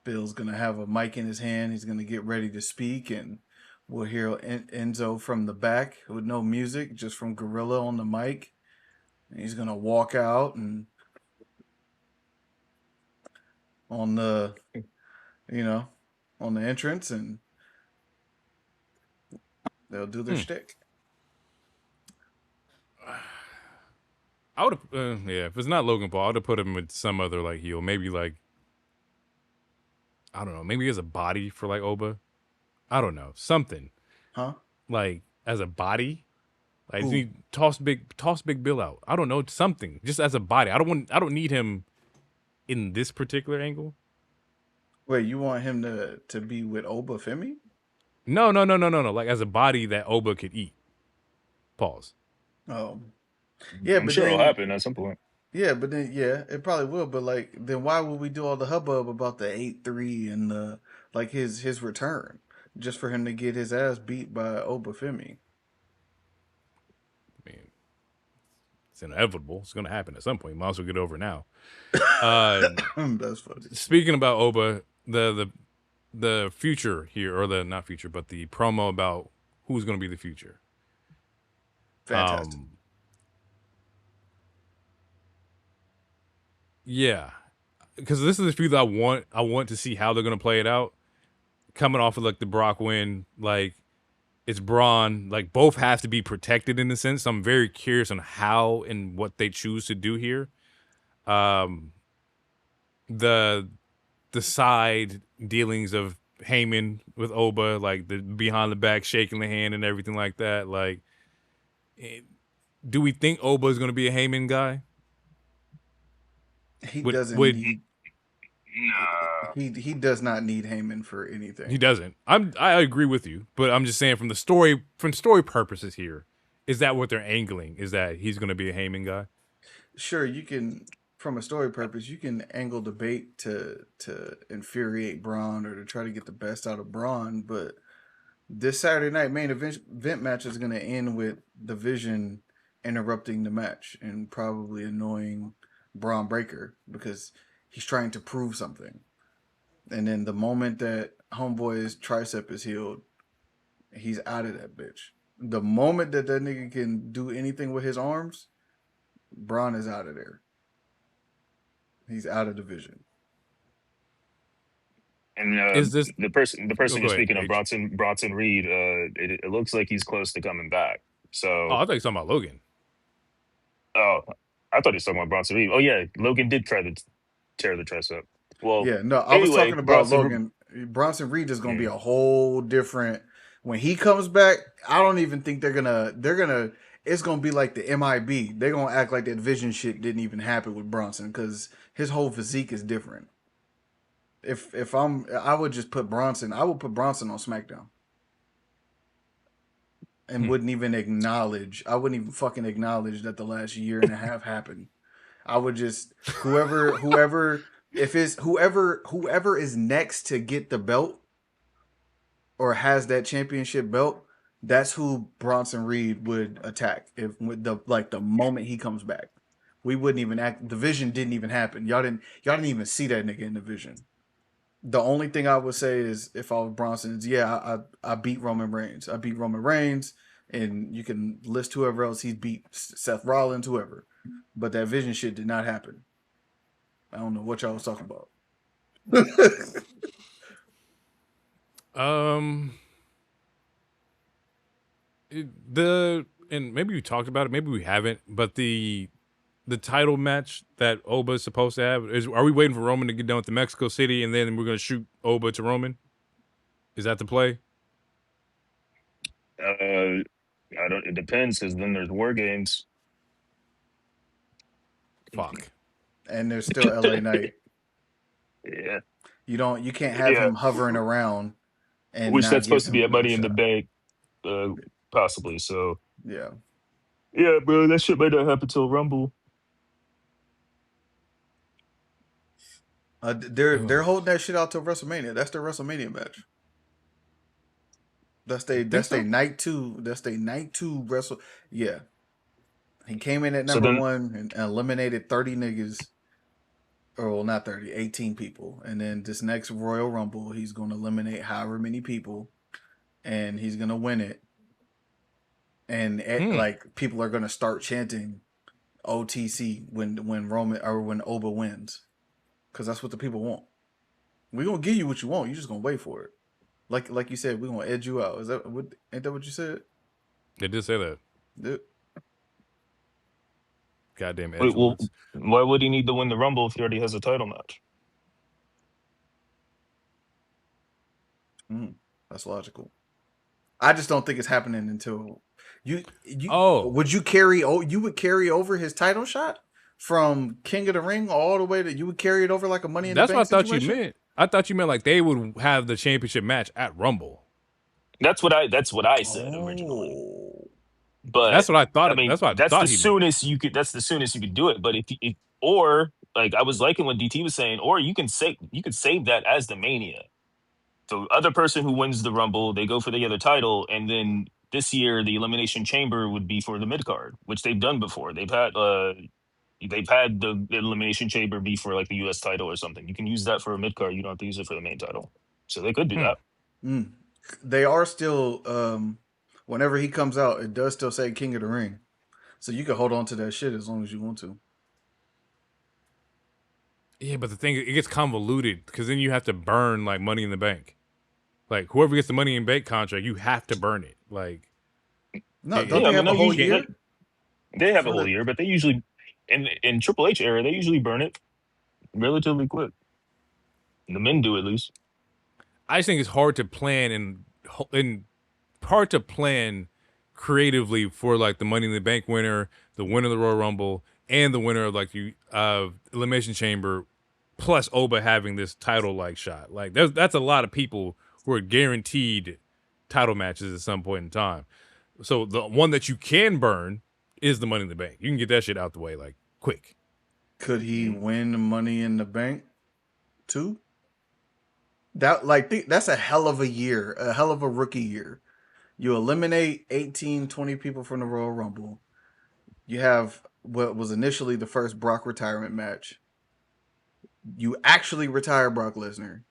Bill's going to have a mic in his hand. He's going to get ready to speak, and we'll hear Enzo from the back with no music, just from Gorilla on the mic. And he's going to walk out and on the, on the entrance, and they'll do their shtick.
I would have, yeah, if it's not Logan Paul, I would have put him with some other like heel. Maybe like, I don't know, maybe as a body for like Oba. I don't know, something.
Huh?
Like as a body, like
Who?
he toss Big Bill out. I don't know, something just as a body. I don't need him in this particular angle.
Wait, you want him to be with Oba Femi?
No. Like as a body that Oba could eat. Pause.
Oh, yeah,
I'm
but
sure it'll
then
happen at some point.
yeah, but then yeah, it probably will. But like, then why would we do all the hubbub about the 8-3 and the like his return just for him to get his ass beat by Oba Femi?
I mean, it's inevitable. It's gonna happen at some point. Might as well get over now.
That's funny.
Speaking about Oba, the future here, or the not future, but the promo about who's gonna be the future.
Fantastic.
Yeah, because this is the feud that I want to see how they're gonna play it out. Coming off of like the Brock win, like it's Braun, like both have to be protected in a sense. So I'm very curious on how and what they choose to do here. The side dealings of Heyman with Oba, like the behind the back shaking the hand and everything like that. Like, do we think Oba is gonna be a Heyman guy?
He doesn't need.
Nah.
He does not need Heyman for anything.
He doesn't. I agree with you, but I'm just saying from story purposes here, is that what they're angling? Is that he's going to be a Heyman guy?
Sure, you can, from a story purpose, you can angle debate to infuriate Braun or to try to get the best out of Braun, but this Saturday night main event match is going to end with the Vision interrupting the match and probably annoying Braun Breaker because he's trying to prove something. And then the moment that Homeboy's tricep is healed, he's out of that bitch. The moment that nigga can do anything with his arms, Braun is out of there. He's out of the Vision.
And
Is this
the person you're speaking of,
H.
Bronson Reed? It looks like he's close to coming back. So,
Oh, I thought you were talking about Logan.
oh, I thought he was talking about Bronson Reed. Oh yeah, Logan did try to tear the tricep. Well,
Yeah, no, I was
anyway,
talking about
Bronson.
Logan. Bronson Reed is going to be a whole different. When he comes back, I don't even think they're gonna. It's gonna be like the MIB. They're gonna act like that vision shit didn't even happen with Bronson because his whole physique is different. I would just put Bronson. I would put Bronson on SmackDown and wouldn't even acknowledge. I wouldn't even fucking acknowledge that the last year and a half happened. I would just whoever is next to get the belt or has that championship belt, that's who Bronson Reed would attack if with the moment he comes back. We wouldn't even act. The vision didn't even happen. Y'all didn't even see that nigga in the vision. The only thing I would say is if I was Bronson is I beat Roman Reigns. I beat Roman Reigns, and you can list whoever else he's beat, Seth Rollins, whoever. But that vision shit did not happen. I don't know what y'all was talking about.
And maybe we talked about it, maybe we haven't, but the title match that Oba is supposed to have are we waiting for Roman to get done with the Mexico City and then we're gonna shoot Oba to Roman? Is that the play?
I don't. It depends, because then there's War Games.
Fuck.
And there's still LA Knight.
Yeah.
You can't have him hovering around and
which
not
that's
give
supposed to be
him
at
no
Money in the
shot.
Bank, possibly. So
Yeah.
yeah, bro, that shit might not happen till Rumble.
They're holding that shit out till WrestleMania. That's their WrestleMania match. That's they night two. That's they night two wrestle. Yeah. He came in at
So
number
then,
1 and eliminated 30 niggas. Or well, not 30, 18 people. And then this next Royal Rumble, he's going to eliminate however many people, and he's going to win it. And like people are going to start chanting OTC when Roman or when Oba wins, because that's what the people want. We're gonna give you what you want. You just gonna wait for it. Like you said, we're gonna edge you out. Ain't that what you said?
They did say that.
Dude.
Goddamn
wait, well,
edgelords.
why would he need to win the Rumble if he already has a title match?
That's logical. I just don't think it's happening until you. Would you would carry over his title shot from King of the Ring all the way to you would carry it over like a Money in the Bank
That's what I thought
situation?
you meant. I thought you meant like they would have the championship match at Rumble.
That's what I said originally. But
that's what I thought.
I mean,
That's what I
that's
thought
the
he meant.
soonest you could. That's the soonest you could do it. But if or like I was liking what DT was saying, or you could save that as the Mania. The other person who wins the Rumble, they go for the other title, and then this year the Elimination Chamber would be for the mid card, which they've done before. They've had the Elimination Chamber be for like the U.S. title or something. You can use that for a mid card. You don't have to use it for the main title. So they could do that.
They are still. Whenever he comes out, it does still say King of the Ring, so you can hold on to that shit as long as you want to.
Yeah, but the thing, it gets convoluted because then you have to burn like Money in the Bank. Like whoever gets the Money in the Bank contract, you have to burn it. Like
no, don't they have a whole year?
They have a whole year, but they usually in Triple H era they usually burn it relatively quick. The men do at least.
I just think it's hard to plan and hard to plan creatively for like the Money in the Bank winner, the winner of the Royal Rumble, and the winner of like the Elimination Chamber, plus Oba having this title like shot. Like that's a lot of people who are guaranteed title matches at some point in time. So the one that you can burn is the Money in the Bank. You can get that shit out the way like quick.
Could he win Money in the Bank too? That's a hell of a year, a hell of a rookie year. You eliminate 18, 20 people from the Royal Rumble. You have what was initially the first Brock retirement match. You actually retire Brock Lesnar.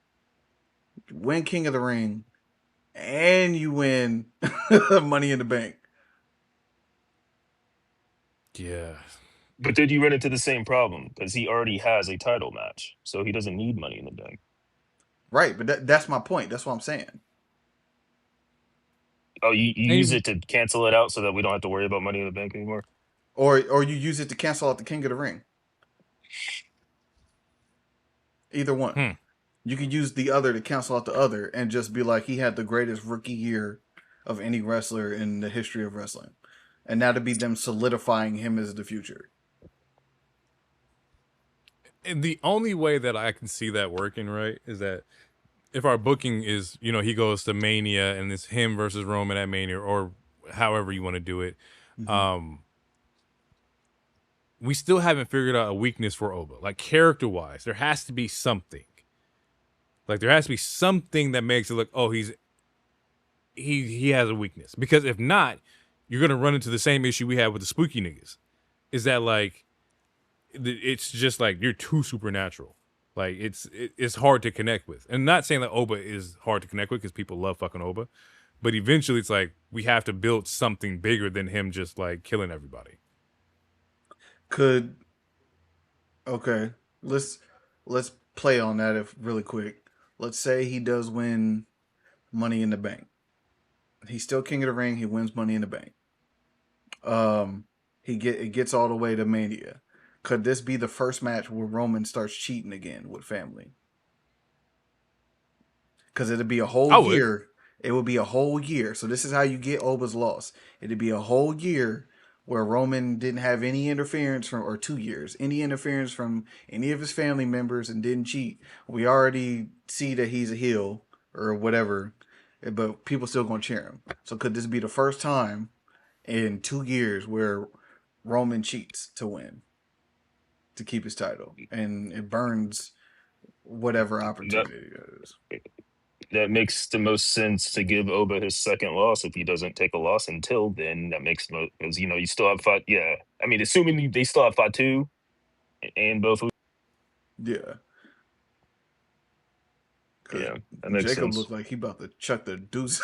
You win King of the Ring. And you win Money in the Bank.
Yeah.
But did you run into the same problem? Because he already has a title match. So he doesn't need Money in the Bank.
Right, but that's my point. That's what I'm saying.
Oh, you use it to cancel it out so that we don't have to worry about Money in the Bank anymore?
Or you use it to cancel out the King of the Ring. Either one. You could use the other to cancel out the other and just be like, he had the greatest rookie year of any wrestler in the history of wrestling. And now to be them solidifying him as the future.
And the only way that I can see that working, right, is that if our booking is, you know, he goes to Mania and it's him versus Roman at Mania, or however you want to do it, we still haven't figured out a weakness for Oba. Like, character-wise, there has to be something. Like, there has to be something that makes it look, oh, he has a weakness. Because if not, you're going to run into the same issue we had with the spooky niggas. Is that, like, it's just like you're too supernatural. Like, it's hard to connect with. And not saying that Oba is hard to connect with because people love fucking Oba. But eventually it's like we have to build something bigger than him just, like, killing everybody.
Okay, let's play on that if really quick. Let's say he does win Money in the Bank. He's still King of the Ring. He wins Money in the Bank. It gets all the way to Mania. Could this be the first match where Roman starts cheating again with family? Because it'd be a whole year. It would be a whole year. So this is how you get Oba's loss. It'd be a whole year where Roman didn't have any interference from, or 2 years, any interference from any of his family members and didn't cheat. We already see that he's a heel or whatever, but people still gonna cheer him. So could this be the first time in 2 years where Roman cheats to win, to keep his title, and it burns whatever opportunity it is?
That makes the most sense to give Oba his second loss if he doesn't take a loss until then. That makes no, because you still have fought. Yeah, I mean, assuming they still have Fatu and both.
Yeah.
Yeah, that makes
Jacob
sense.
looked like he about to chuck the deuce.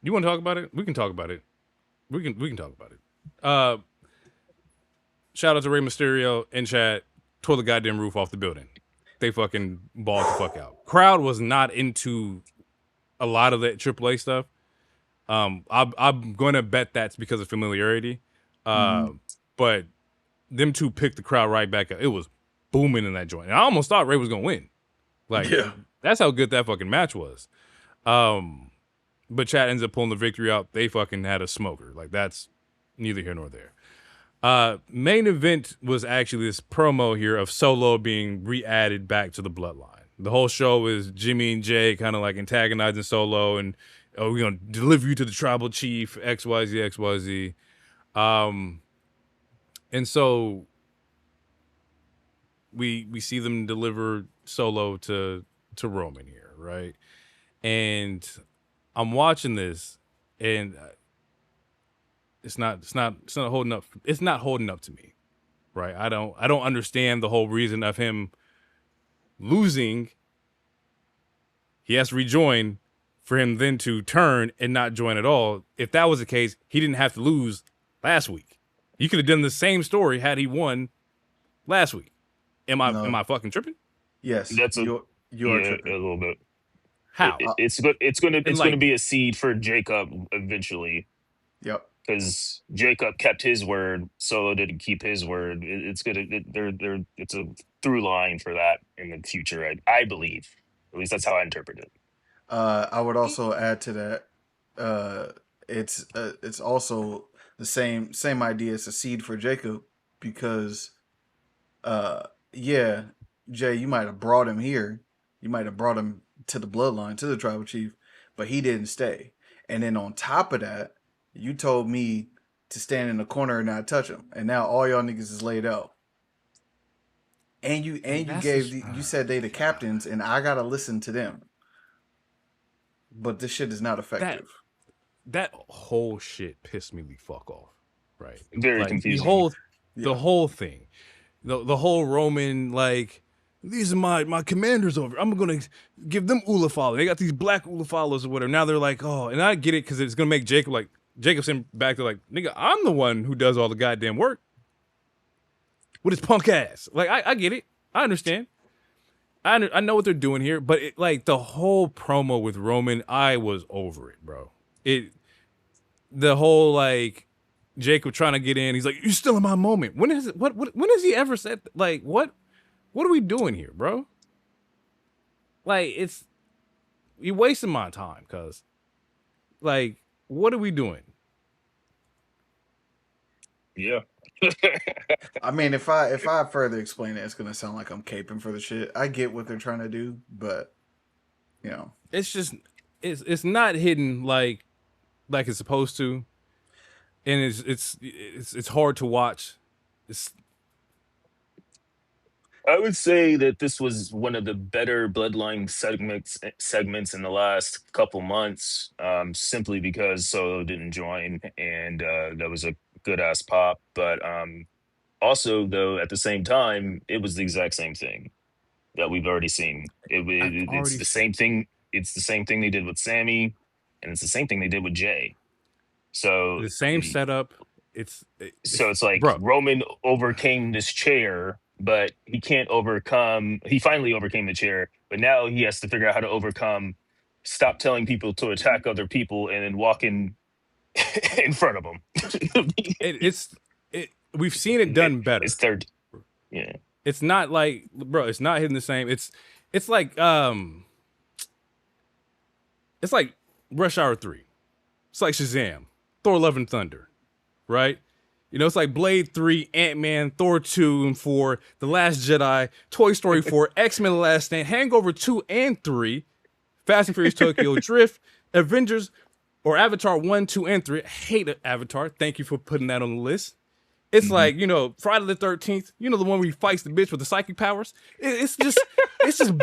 You want to talk about it? We can talk about it. We can talk about it. Shout out to Rey Mysterio in chat. Tore the goddamn roof off the building. They fucking balled the fuck out. Crowd was not into a lot of that AAA stuff. I'm gonna bet that's because of familiarity. But them two picked the crowd right back up. It was booming in that joint. And I almost thought Rey was gonna win. Like, that's how good that fucking match was. But Chad ends up pulling the victory out. They fucking had a smoker. Like, that's neither here nor there. Main event was actually this promo here of Solo being re-added back to the bloodline. The whole show is Jimmy and Jey kind of like antagonizing Solo and, oh, we're going to deliver you to the tribal chief, XYZ. And so we see them deliver Solo to Roman here, right? And I'm watching this, and it's not holding up. It's not holding up to me, right? I don't understand the whole reason of him losing. He has to rejoin for him then to turn and not join at all. If that was the case, he didn't have to lose last week. You could have done the same story had he won last week. Am I fucking tripping?
Yes,
That's
you are tripping.
a little bit.
How?
It's going to be a seed for Jacob eventually.
Yep.
Because Jacob kept his word, Solo didn't keep his word. It's a through line for that in the future. I believe, at least that's how I interpret it.
I would also add to that. It's also the same idea as a seed for Jacob, because, Jey, you might have brought him here, you might have brought him to the bloodline, to the tribal chief, but he didn't stay. And then on top of that, you told me to stand in the corner and not touch him, and now all y'all niggas is laid out. And you said they the captains, and I gotta listen to them. But this shit is not effective.
That whole shit pissed me the fuck off. Right?
Very confusing.
The whole thing, the whole Roman, like, these are my commanders over. I'm gonna give them Ula follow. They got these black Ula follows or whatever. Now they're like, oh, and I get it because it's gonna make Jacobson back to like, nigga, I'm the one who does all the goddamn work with his punk ass. Like, I get it. I understand. I know what they're doing here, but like the whole promo with Roman, I was over it, bro. The whole like, Jacob trying to get in. He's like, "You're still in my moment." When is it? What? When has he ever said like what? What are we doing here, bro? Like you wasting my time, cuz like what are we doing?
Yeah.
I mean, if I further explain it, it's gonna sound like I'm caping for the shit. I get what they're trying to do, but you know,
It's just it's not hidden like it's supposed to, and it's hard to watch. It's
I would say that this was one of the better Bloodline segments in the last couple months, simply because Solo didn't join, and that was a good ass pop. But also, though, at the same time, it was the exact same thing that we've already seen.
I've
It's
already
the same thing. It's the same thing they did with Sammy, and it's the same thing they did with Jey. So
the same setup.
so it's like
Bro.
Roman overcame this chair, but he can't overcome. He finally overcame the chair, but now he has to figure out how to overcome. Stop telling people to attack other people and then walk in front of them.
We've seen it done
It's
better.
third. Yeah.
It's not like, bro, it's not hitting the same. It's like Rush Hour 3. It's like Shazam, Thor Love and Thunder, right? You know, it's like Blade 3, Ant-Man, Thor 2 and 4, The Last Jedi, Toy Story 4, X-Men The Last Stand, Hangover 2 and 3, Fast and Furious Tokyo Drift, Avengers, or Avatar 1, 2, and 3. I hate Avatar. Thank you for putting that on the list. It's like, you know, Friday the 13th, you know, the one where he fights the bitch with the psychic powers. It's just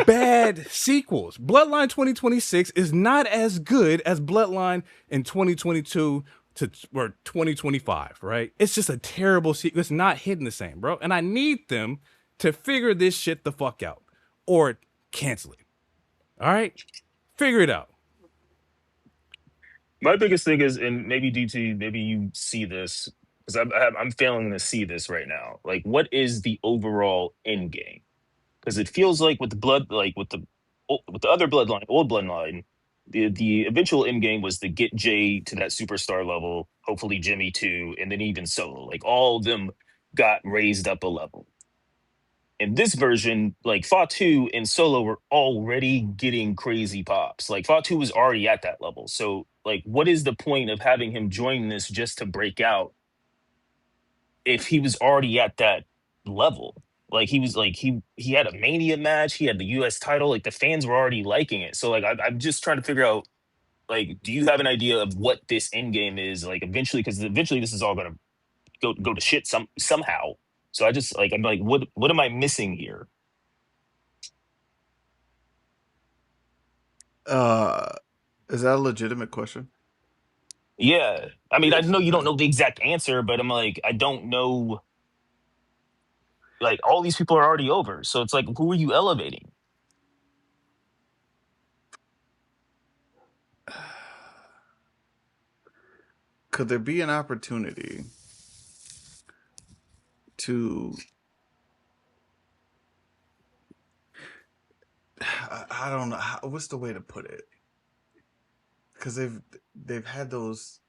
bad sequels. Bloodline 2026 is not as good as Bloodline in 2022 or 2025, right? It's just a terrible sequel. It's not hitting the same, bro. And I need them to figure this shit the fuck out or cancel it. All right? Figure it out.
My biggest thing is, and maybe DT, maybe you see this because I'm failing to see this right now. Like, what is the overall end game? Because it feels like with the blood, like with the other bloodline, old bloodline, the eventual end game was to get Jey to that superstar level, hopefully Jimmy too, and then even Solo. Like all of them got raised up a level. In this version, like Fatu and Solo were already getting crazy pops. Like Fatu was already at that level. So, like, what is the point of having him join this just to break out if he was already at that level? Like he was like he had a Mania match, he had the U.S. title. Like the fans were already liking it. So like I'm just trying to figure out, like, do you have an idea of what this end game is? Like eventually, because eventually this is all gonna go to shit somehow. So I just like I'm like, what am I missing here?
is that a legitimate question?
Yeah. I mean, I
Yes.
know you don't know the exact answer, but I'm like, I don't know. Like, all these people are already over. So it's like, who are you elevating?
Could there be an opportunity to? I don't know. What's the way to put it? Because they've had those.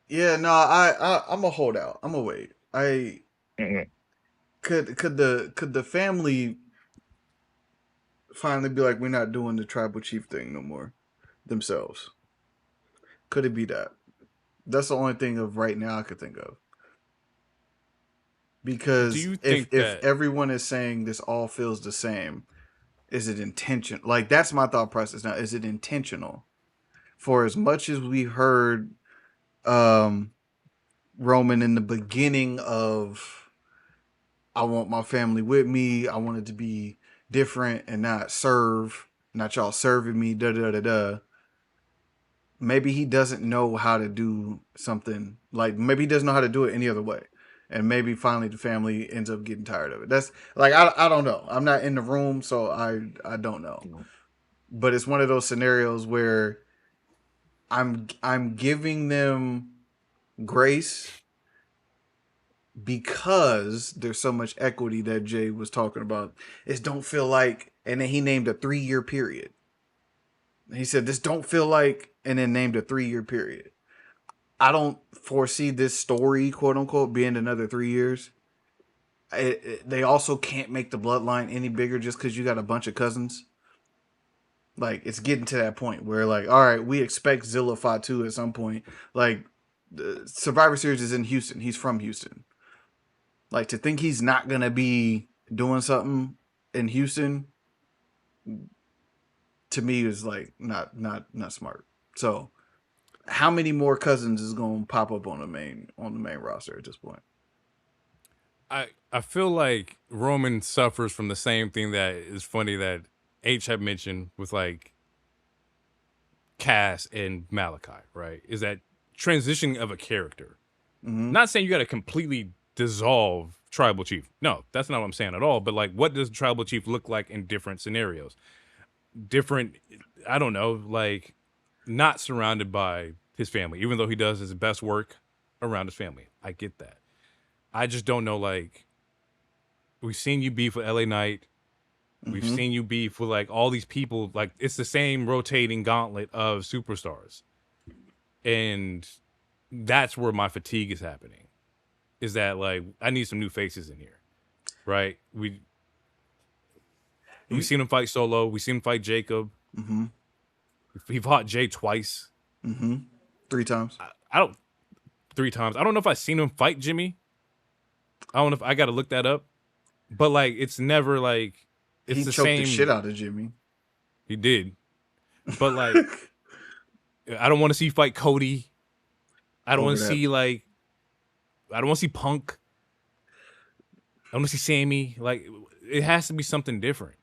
Yeah, no, I'm a holdout. I'm a wait. I
Mhm.
could the family finally be like, we're not doing the tribal chief thing no more themselves? Could it be that? That's the only thing of right now I could think of.
Do
Because
you
if
think that
everyone is saying this all feels the same, is it intentional? Like that's my thought process now. Is it intentional? For as much as we heard um Roman in the beginning of I want my family with me, I want it to be different and not y'all serving me, da da da da. Maybe he doesn't know how to do something like maybe he doesn't know how to do it any other way. And maybe finally the family ends up getting tired of it. That's like I don't know. I'm not in the room, so I don't know. But it's one of those scenarios where I'm giving them grace because there's so much equity that Jay was talking about. It don't feel like, and then he named a 3-year period. He said this don't feel like, and then named a 3-year period. I don't foresee this story, quote unquote, being another 3 years. They also can't make the bloodline any bigger just because you got a bunch of cousins. Like, it's getting to that point where, like, all right, we expect Zilla Fatu at some point. Like, the Survivor Series is in Houston. He's from Houston. Like, to think he's not going to be doing something in Houston, to me, is, like, not smart. So, how many more cousins is going to pop up on the main roster at this point?
I feel like Roman suffers from the same thing that is funny that H had mentioned with like Cass and Malachi, right? Is that transitioning of a character.
Mm-hmm.
Not saying you got to completely dissolve Tribal Chief. No, that's not what I'm saying at all. But like, what does Tribal Chief look like in different scenarios? Different, I don't know, like not surrounded by his family, even though he does his best work around his family. I get that. I just don't know, like, we've seen you beef with LA Knight. We've seen you beef with like all these people. Like, it's the same rotating gauntlet of superstars. And that's where my fatigue is happening. Is that like, I need some new faces in here. Right? We've seen him fight Solo. We've seen him fight Jacob.
Mm-hmm.
He fought Jay twice.
Mm-hmm. 3 times.
I don't 3 times. I don't know if I've seen him fight Jimmy. I don't know if I got to look that up. But like, it's never like, it's
he
the
choked
same.
The shit out of Jimmy.
He did. But like, I don't want to see fight Cody. I don't want to see like, I don't want to see Punk. I want to see Sammy. Like, it has to be something different.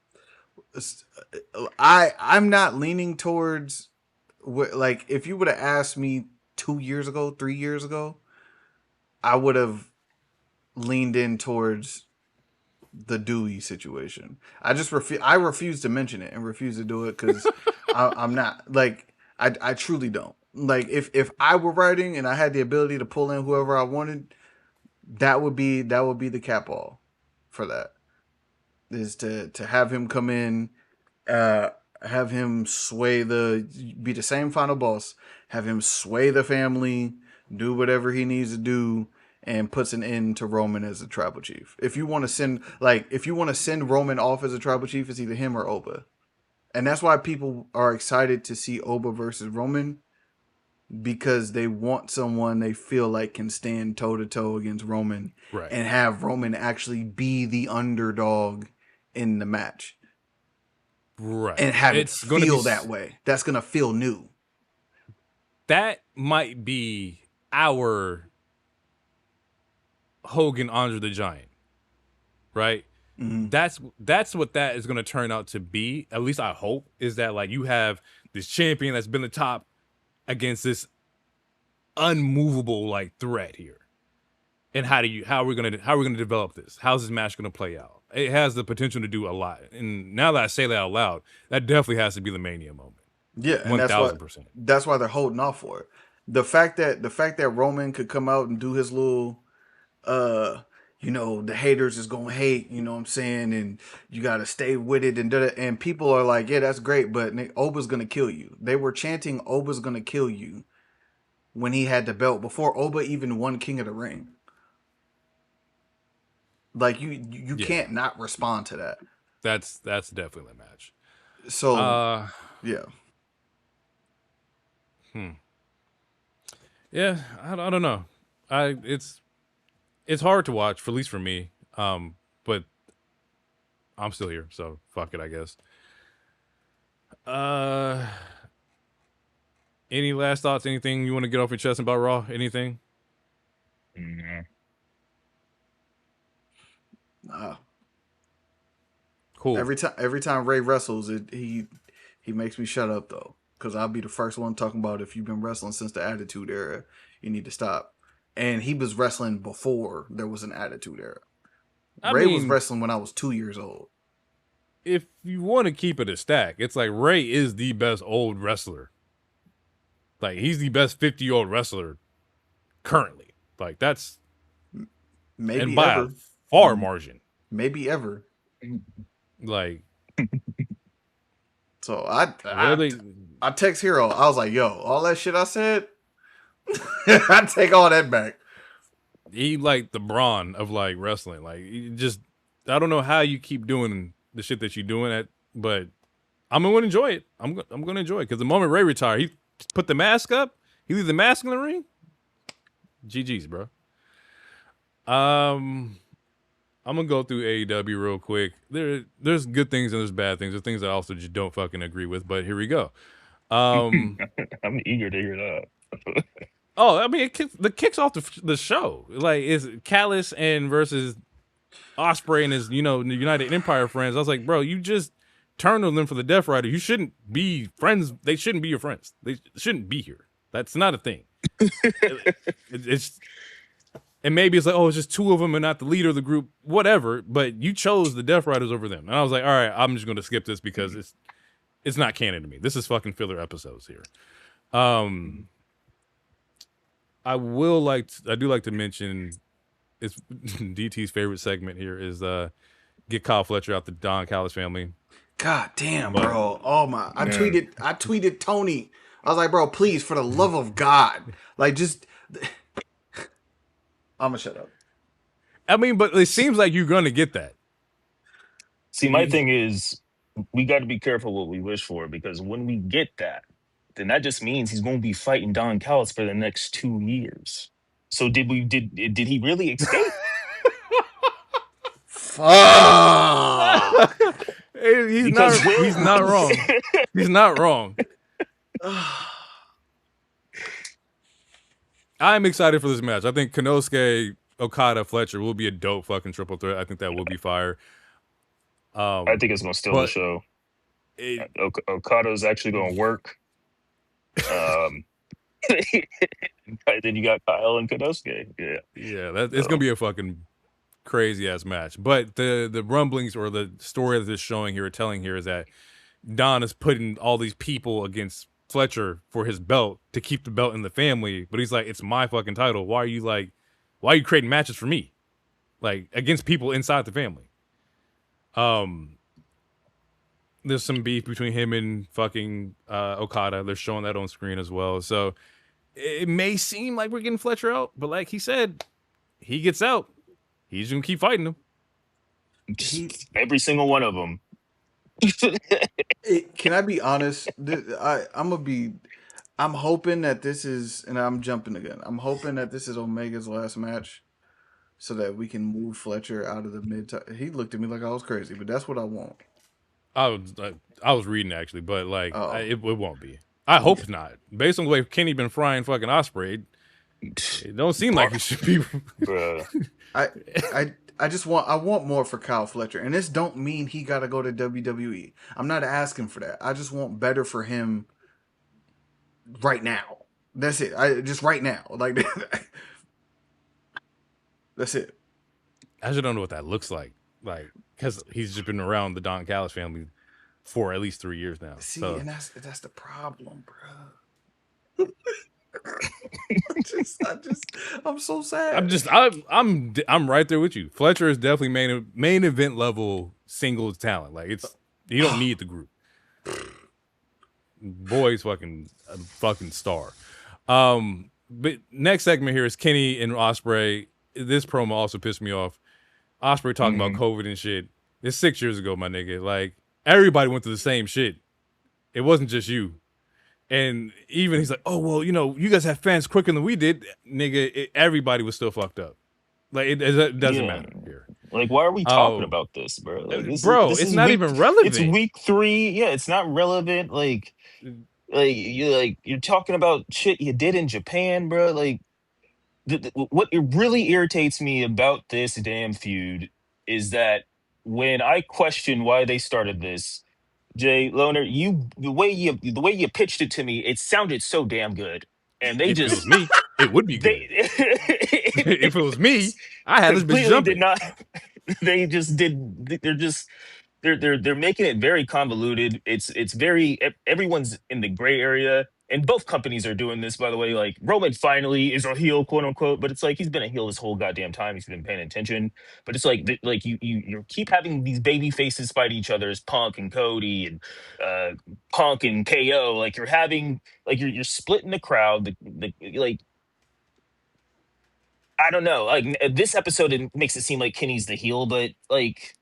I'm not leaning towards, like, if you would have asked me 2 years ago, 3 years ago, I would have leaned in towards the Dewey situation. I refuse to mention it and refuse to do it because I'm not, like, I truly don't. Like, if I were writing and I had the ability to pull in whoever I wanted, that would be the cap all for that. Is to have him come in, have him be the same final boss, have him sway the family, do whatever he needs to do, and puts an end to Roman as a tribal chief. If you want to send Roman off as a tribal chief, it's either him or Oba. And that's why people are excited to see Oba versus Roman, because they want someone they feel like can stand toe to toe against Roman,
right,
and have Roman actually be the underdog in the match.
Right.
And have it feel that way. That's going to feel new.
That might be our Hogan Andre the Giant, right?
Mm-hmm.
That's what that is going to turn out to be. At least I hope, is that like you have this champion that's been the top against this unmovable like threat here. And how are we going to develop this? How's this match going to play out? It has the potential to do a lot. And now that I say that out loud, that definitely has to be the Mania moment.
Yeah, and
1000%.
That's why they're holding off for it. The fact that Roman could come out and do his little the haters is gonna hate, you know what I'm saying, and you gotta stay with it, and people are like, yeah, that's great, but Oba's gonna kill you. They were chanting Oba's gonna kill you when he had the belt before Oba even won King of the Ring. Like, you can't not respond to that.
That's definitely the match.
So yeah.
Yeah, I don't know. It's hard to watch, at least for me. But I'm still here, so fuck it, I guess. Any last thoughts? Anything you want to get off your chest about Raw? Anything? Cool.
Every time Ray wrestles, he makes me shut up though, because I'll be the first one talking about, if you've been wrestling since the Attitude Era, you need to stop. And he was wrestling before there was an Attitude Era. Ray was wrestling when I was 2 years old.
If you want to keep it a stack, it's like Ray is the best old wrestler. Like, he's the best 50-year-old wrestler currently. Like, that's
maybe
and by
ever.
A far margin.
Maybe ever.
Like,
so I text Hero. I was like, yo, all that shit I said, I take all that back.
He like the Bron of like wrestling. Like I don't know how you keep doing the shit that you're doing but I'm gonna enjoy it. I'm gonna enjoy it because the moment Ray retired, he put the mask up. He leave the mask in the ring. GG's, bro. I'm gonna go through AEW real quick. There's good things and there's bad things. There's things I also just don't fucking agree with. But here we go.
I'm eager to hear that.
Oh, I mean, it kicks off the show. Like it's Callis and versus Ospreay and his, United Empire friends. I was like, bro, you just turned on them for the Death Rider. You shouldn't be friends. They shouldn't be your friends. They shouldn't be here. That's not a thing. And maybe it's like, oh, it's just two of them and not the leader of the group, whatever. But you chose the Death Riders over them. And I was like, all right, I'm just going to skip this because it's not canon to me. This is fucking filler episodes here. I do like to mention it's DT's favorite segment here is get Kyle Fletcher out the Don Callis family.
God damn, bro. Oh my. I tweeted Tony. I was like, bro, please, for the love of God. Like, just I'm gonna shut up.
I mean, but it seems like you're gonna get that.
See, my thing is we got to be careful what we wish for, because when we get that, then that just means he's going to be fighting Don Callis for the next 2 years. So did he really escape?
Fuck.
He's not wrong. He's not wrong. I'm excited for this match. I think Konosuke, Okada, Fletcher will be a dope fucking triple threat. I think that will be fire.
I think it's going to steal the show. Okada's actually going to work. Then you got Kyle and Konosuke. Yeah,
it's going to be a fucking crazy ass match. But the rumblings or the story that they're showing here or telling here is that Don is putting all these people against Fletcher for his belt to keep the belt in the family. But he's like, it's my fucking title. Why are you creating matches for me? Like against people inside the family. There's some beef between him and fucking Okada. They're showing that on screen as well. So it may seem like we're getting Fletcher out, but like he said, he gets out, he's gonna keep fighting him.
Every single one of them.
Can I be honest? I'm hoping that this is, and I'm jumping again. I'm hoping that this is Omega's last match, so that we can move Fletcher out of the mid. He looked at me like I was crazy, but that's what I want.
I was reading actually, but like it won't be. I hope not. Based on the way Kenny been frying fucking Ospreay, it don't seem like it should be.
I just want more for Kyle Fletcher, and this don't mean he got to go to WWE. I'm not asking for that. I just want better for him right now. That's it. Just right now, like that's it.
I just don't know what that looks like because he's just been around the Don Callis family for at least 3 years now.
See,
so.
And that's the problem, bro. I'm so sad.
I'm right there with you. Fletcher is definitely main event level singles talent. Like you don't need the group. Boy's fucking star. But next segment here is Kenny and Ospreay. This promo also pissed me off. Ospreay talking about COVID and shit. It's 6 years ago, my nigga. Like everybody went through the same shit. It wasn't just you. And even he's like, oh, well, you guys have fans quicker than we did. Nigga, everybody was still fucked up. Like, it doesn't matter here.
Like, why are we talking about this, bro? Like,
it's not even relevant.
It's week 3. Yeah, it's not relevant. Like you're talking about shit you did in Japan, bro. Like, what really irritates me about this damn feud is that when I question why they started this, Jay Loner, the way you pitched it to me, it sounded so damn good, and
if it was me, it would be good. If it was me, I had this bitch jumping.
Did not. They just did. They're making it very convoluted. It's very everyone's in the gray area, and both companies are doing this, by the way. Like Roman finally is a heel, quote unquote, but it's like he's been a heel this whole goddamn time. He's been paying attention, but it's like you keep having these baby faces fight each other as Punk and Cody and Punk and KO. Like you're having you're splitting the crowd. Like I don't know. Like this episode, it makes it seem like Kenny's the heel, but like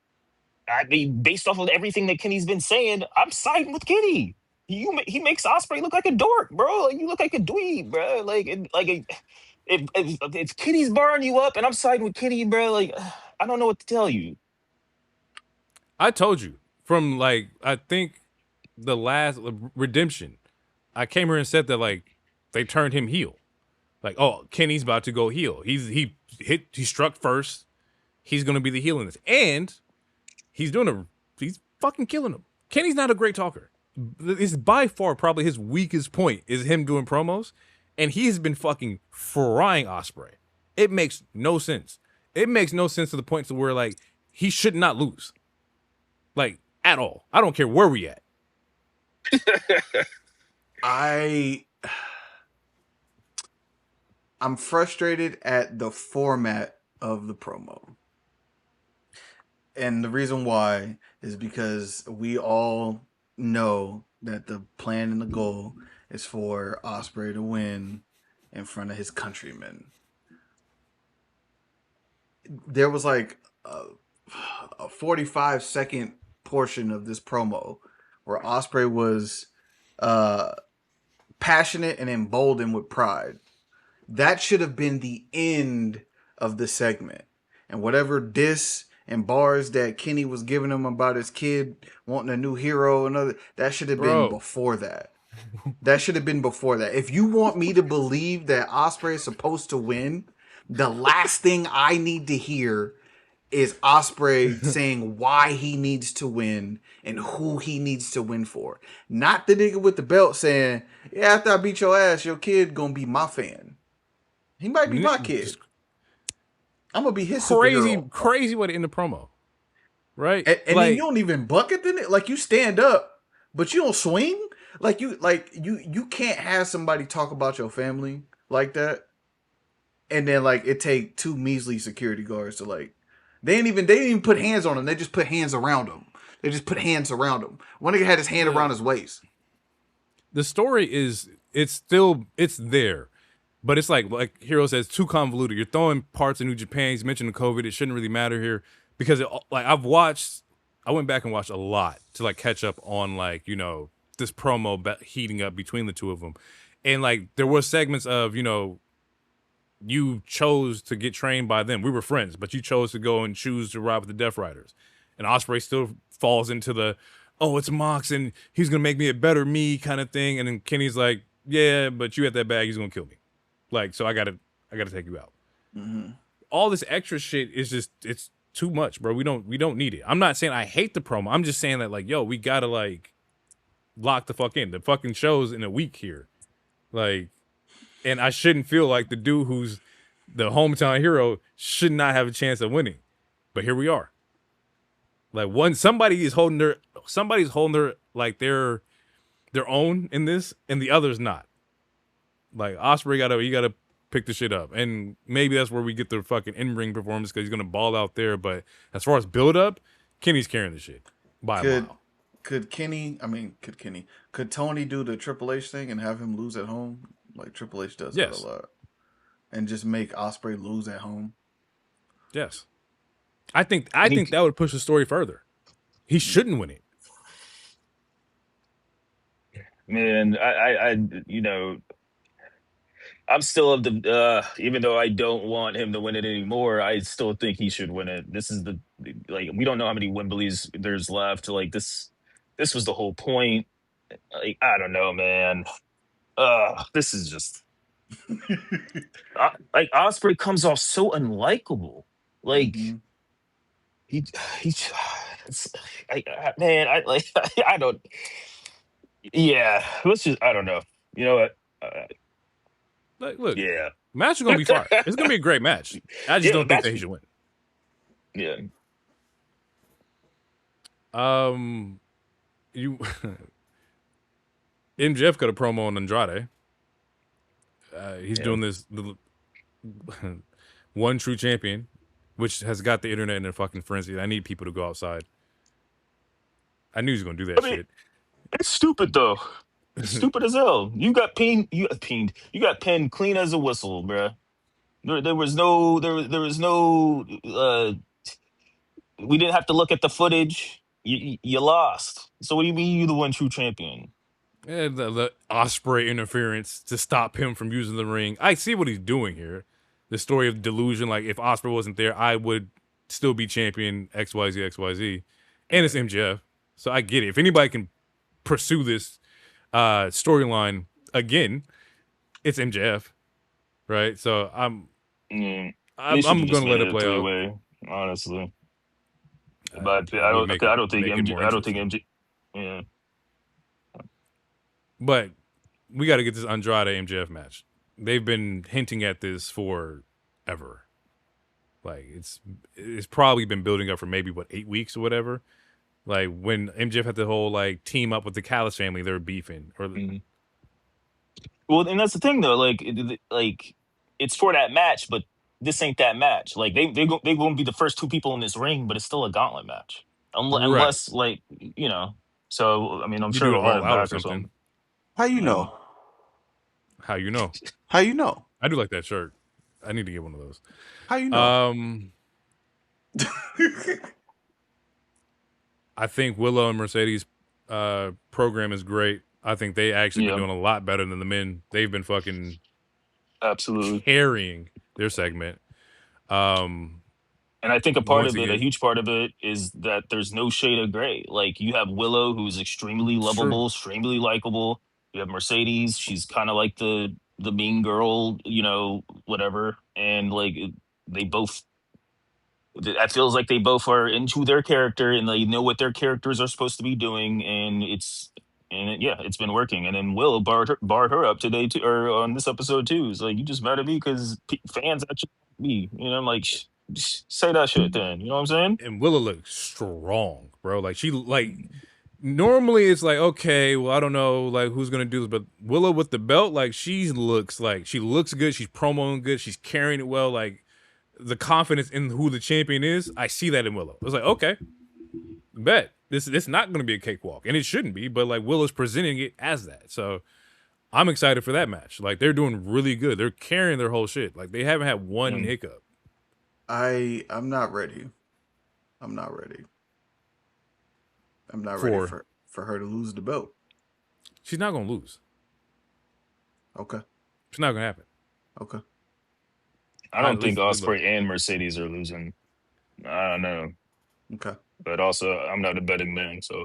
I mean, based off of everything that Kenny's been saying, I'm siding with Kenny. He makes Osprey look like a dork, bro. Like you look like a dweeb, bro. If Kenny's barring you up and I'm siding with Kenny, bro, like I don't know what to tell you.
I told you from like I think the last Redemption. I came here and said that like they turned him heel. Like, oh, Kenny's about to go heel. He struck first. He's gonna be the heel in this, and he's fucking killing him. Kenny's not a great talker. It's by far probably his weakest point is him doing promos, and he's been fucking frying Ospreay. It makes no sense. It makes no sense to the point to where like he should not lose, like at all. I don't care where we at.
I'm frustrated at the format of the promo. And the reason why is because we all know that the plan and the goal is for Ospreay to win in front of his countrymen. There was like a 45-second portion of this promo where Ospreay was passionate and emboldened with pride. That should have been the end of the segment. And whatever diss and bars that Kenny was giving him about his kid wanting a new hero and other, that should have been before that. That should have been before that. If you want me to believe that Ospreay is supposed to win, the last thing I need to hear is Ospreay saying why he needs to win and who he needs to win for. Not the nigga with the belt saying, yeah, after I beat your ass, your kid gonna be my fan. He might be my kid. I'm gonna be his superhero.
Crazy way to end the promo, right?
And like, then you don't even bucket the it. Like you stand up, but you don't swing. You can't have somebody talk about your family like that, and then like it take two measly security guards to like. They didn't even put hands on him. They just put hands around him. One nigga had his hand around his waist.
The story is it's there. But it's like Hero says, too convoluted. You're throwing parts of New Japan. He's mentioned the COVID. It shouldn't really matter here because I went back and watched a lot to like catch up on like, you know, this promo heating up between the two of them. And like there were segments of, you know, you chose to get trained by them. We were friends, but you chose to go and choose to ride with the Death Riders. And Ospreay still falls into the, oh, it's Mox and he's going to make me a better me kind of thing. And then Kenny's like, yeah, but you had that bag. He's going to kill me. Like, so I gotta take you out. Mm-hmm. All this extra shit is just it's too much, bro. We don't need it. I'm not saying I hate the promo. I'm just saying that like, yo, we gotta like lock the fuck in. The fucking show's in a week here, like, and I shouldn't feel like the dude who's the hometown hero should not have a chance of winning, but here we are. Like somebody's holding their like their own in this, and the other's not. Like Ospreay you gotta pick the shit up, and maybe that's where we get the fucking in-ring performance because he's gonna ball out there. But as far as build up, Kenny's carrying the shit by a mile.
Could Tony do the Triple H thing and have him lose at home like Triple H does that a lot, and just make Ospreay lose at home?
Yes, I think that would push the story further. He shouldn't win it.
Man, I you know. I'm still of the even though I don't want him to win it anymore, I still think he should win it. This is we don't know how many Wimbleys there's left. Like this was the whole point. Like I don't know, man. This is just like Ospreay comes off so unlikable. Like he it's, man, I like I don't. Yeah, let's just I don't know. You know what?
Like, look,
yeah,
match is gonna be fire. It's gonna be a great match. I just don't think that he should win.
Yeah.
You MJF got a promo on Andrade. He's doing this the one true champion, which has got the internet in a fucking frenzy. I need people to go outside. I knew he was gonna do that shit.
It's stupid though. It's stupid as hell. You got pinned clean as a whistle, bruh. There was no we didn't have to look at the footage. You lost. So what do you mean you the one true champion?
And the Ospreay interference to stop him from using the ring. I see what he's doing here. The story of delusion, like if Ospreay wasn't there, I would still be champion XYZ XYZ, and it's MJF. So I get it. If anybody can pursue this storyline again, it's MJF, right? So I'm
They should
I'm
have just
gonna
made
let it
it a
play out.
three-way, honestly. But
I would make
I don't think
it more
I don't think
interesting.
Yeah.
But we got to get this Andrade MJF match. They've been hinting at this forever. Like it's probably been building up for maybe 8 weeks or whatever. Like when MJF had the whole like team up with the Callis family, they were beefing. Or
Well, and that's the thing though. Like it's for that match, but this ain't that match. Like they won't be the first two people in this ring, but it's still a gauntlet match,
right,
unless like So I mean, I'm
you
sure
do it
they'll run
all
it
out or
back or
something.
something.
How you know?
How you know?
How you know?
I do like that shirt. I need to get one of those.
How you know?
I think Willow and Mercedes program is great. I think they actually been doing a lot better than the men. They've been fucking
Absolutely
carrying their segment.
And I think a huge part of it is that there's no shade of gray. Like you have Willow, who's extremely lovable, extremely likable. You have Mercedes, she's kind of like the mean girl, whatever. And like they both, it feels like they both are into their character and they know what their characters are supposed to be doing, and it's been working. And then Will barred her up today too, or on this episode too. It's like, you just mad at me because fans actually me. I'm like, say that shit then. You know what I'm saying?
And Willow looks strong, bro. Like she normally it's like, okay, well, I don't know like who's gonna do this, but Willow with the belt, like she looks good. She's promoing good. She's carrying it well. Like the confidence in who the champion is, I see that in Willow. It's like, okay, bet this not gonna be a cakewalk, and it shouldn't be. But like Willow's presenting it as that, so I'm excited for that match. Like they're doing really good. They're carrying their whole shit. Like they haven't had one hiccup.
I'm not ready. I'm not ready. I'm not ready for her to lose the belt.
She's not gonna lose.
Okay.
It's not gonna happen.
Okay.
I don't think Ospreay and Mercedes are losing. I don't know.
Okay.
But also, I'm not a betting man, so.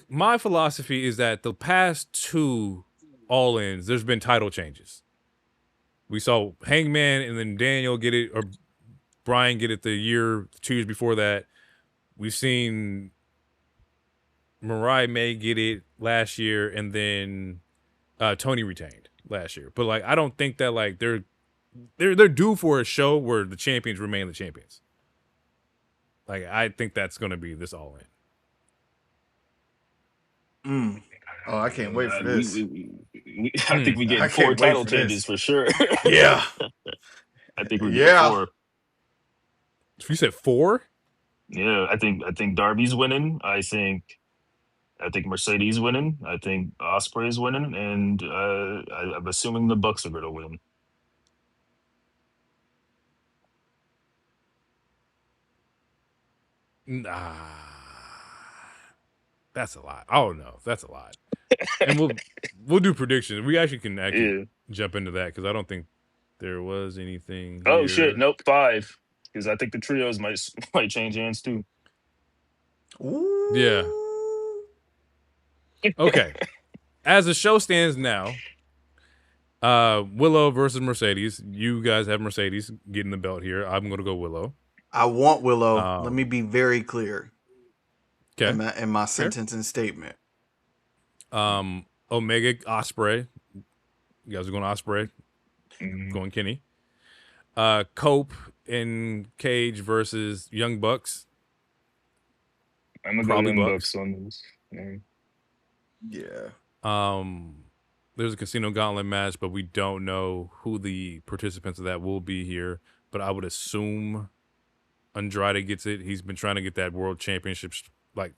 My philosophy is that the past two All-Ins, there's been title changes. We saw Hangman and then Daniel get it, or Brian get it 2 years before that. We've seen Mariah May get it last year, and then Tony retained last year. But like, I don't think that like they're due for a show where the champions remain the champions. Like, I think that's going to be this All
In. Oh, I can't wait for this.
I think we get 4 title changes for sure.
Yeah.
I think we get 4.
You said 4?
Yeah, I think Darby's winning. I think Mercedes winning. I think Ospreay's winning, and I'm assuming the Bucks are going to win.
Nah, that's a lot. Oh no, that's a lot. And we'll do predictions. We actually can jump into that because I don't think there was anything.
Oh shit! Nope, 5. Because I think the trios might change hands too.
Ooh.
Yeah. Okay. As the show stands now, Willow versus Mercedes. You guys have Mercedes getting the belt here. I'm going to go Willow.
I want Willow. Let me be very clear.
Okay.
In my sentence and statement.
Omega Ospreay. You guys are going Ospreay. Going Kenny. Cope and Cage versus Young Bucks.
I'm gonna go Young Bucks on this.
Yeah.
There's a Casino Gauntlet match, but we don't know who the participants of that will be here. But I would assume Andrade gets it. He's been trying to get that World Championship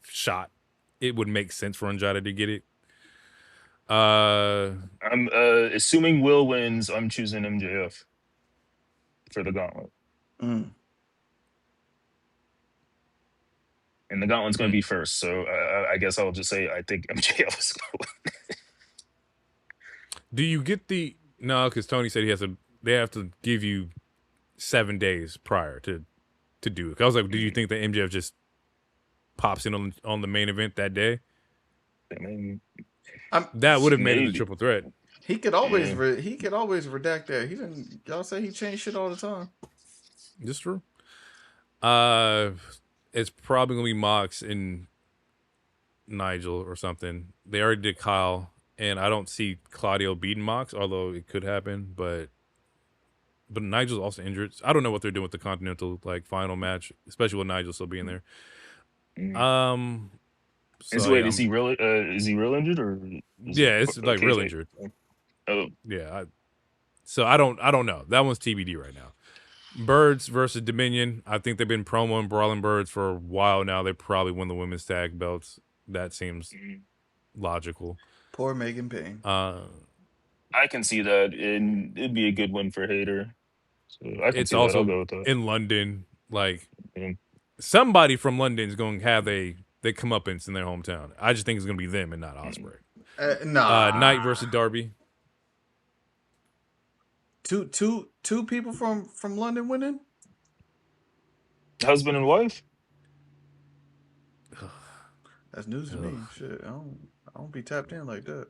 shot. It would make sense for Andrade to get it.
I'm assuming Will wins. I'm choosing MJF. for the gauntlet.
Mm.
And the gauntlet's going to be first. So I guess I'll just say I think MJF is going to win.
Do you get the no? Because Tony said they have to give you 7 days prior to do it. I was like, do you think that MJF just pops in on the main event that day?
I mean,
that would have made it a
maybe.
triple threat.
He could always redact that. He didn't. Y'all say he changed shit all the time.
That's true. It's probably gonna be Mox and Nigel or something. They already did Kyle, and I don't see Claudio beating Mox, although it could happen. But Nigel's also injured. I don't know what they're doing with the Continental final match, especially with Nigel still being there.
So wait, is he real injured or?
Yeah, it's real injured.
Oh
yeah. So I don't know. That one's TBD right now. Birds versus Dominion. I think they've been promoing Brawling Birds for a while now. They probably win the women's tag belts. That seems logical.
Poor Megan Payne.
I can see that, and it'd be a good win for Hater. So I can
it's
see
also
that. I'll go with that.
In London. Somebody from London is going to have they comeuppance in their hometown. I just think it's going to be them and not Ospreay. Knight versus Darby.
Two people from London winning?
Husband and wife?
That's news to me. Shit, I don't be tapped in like that.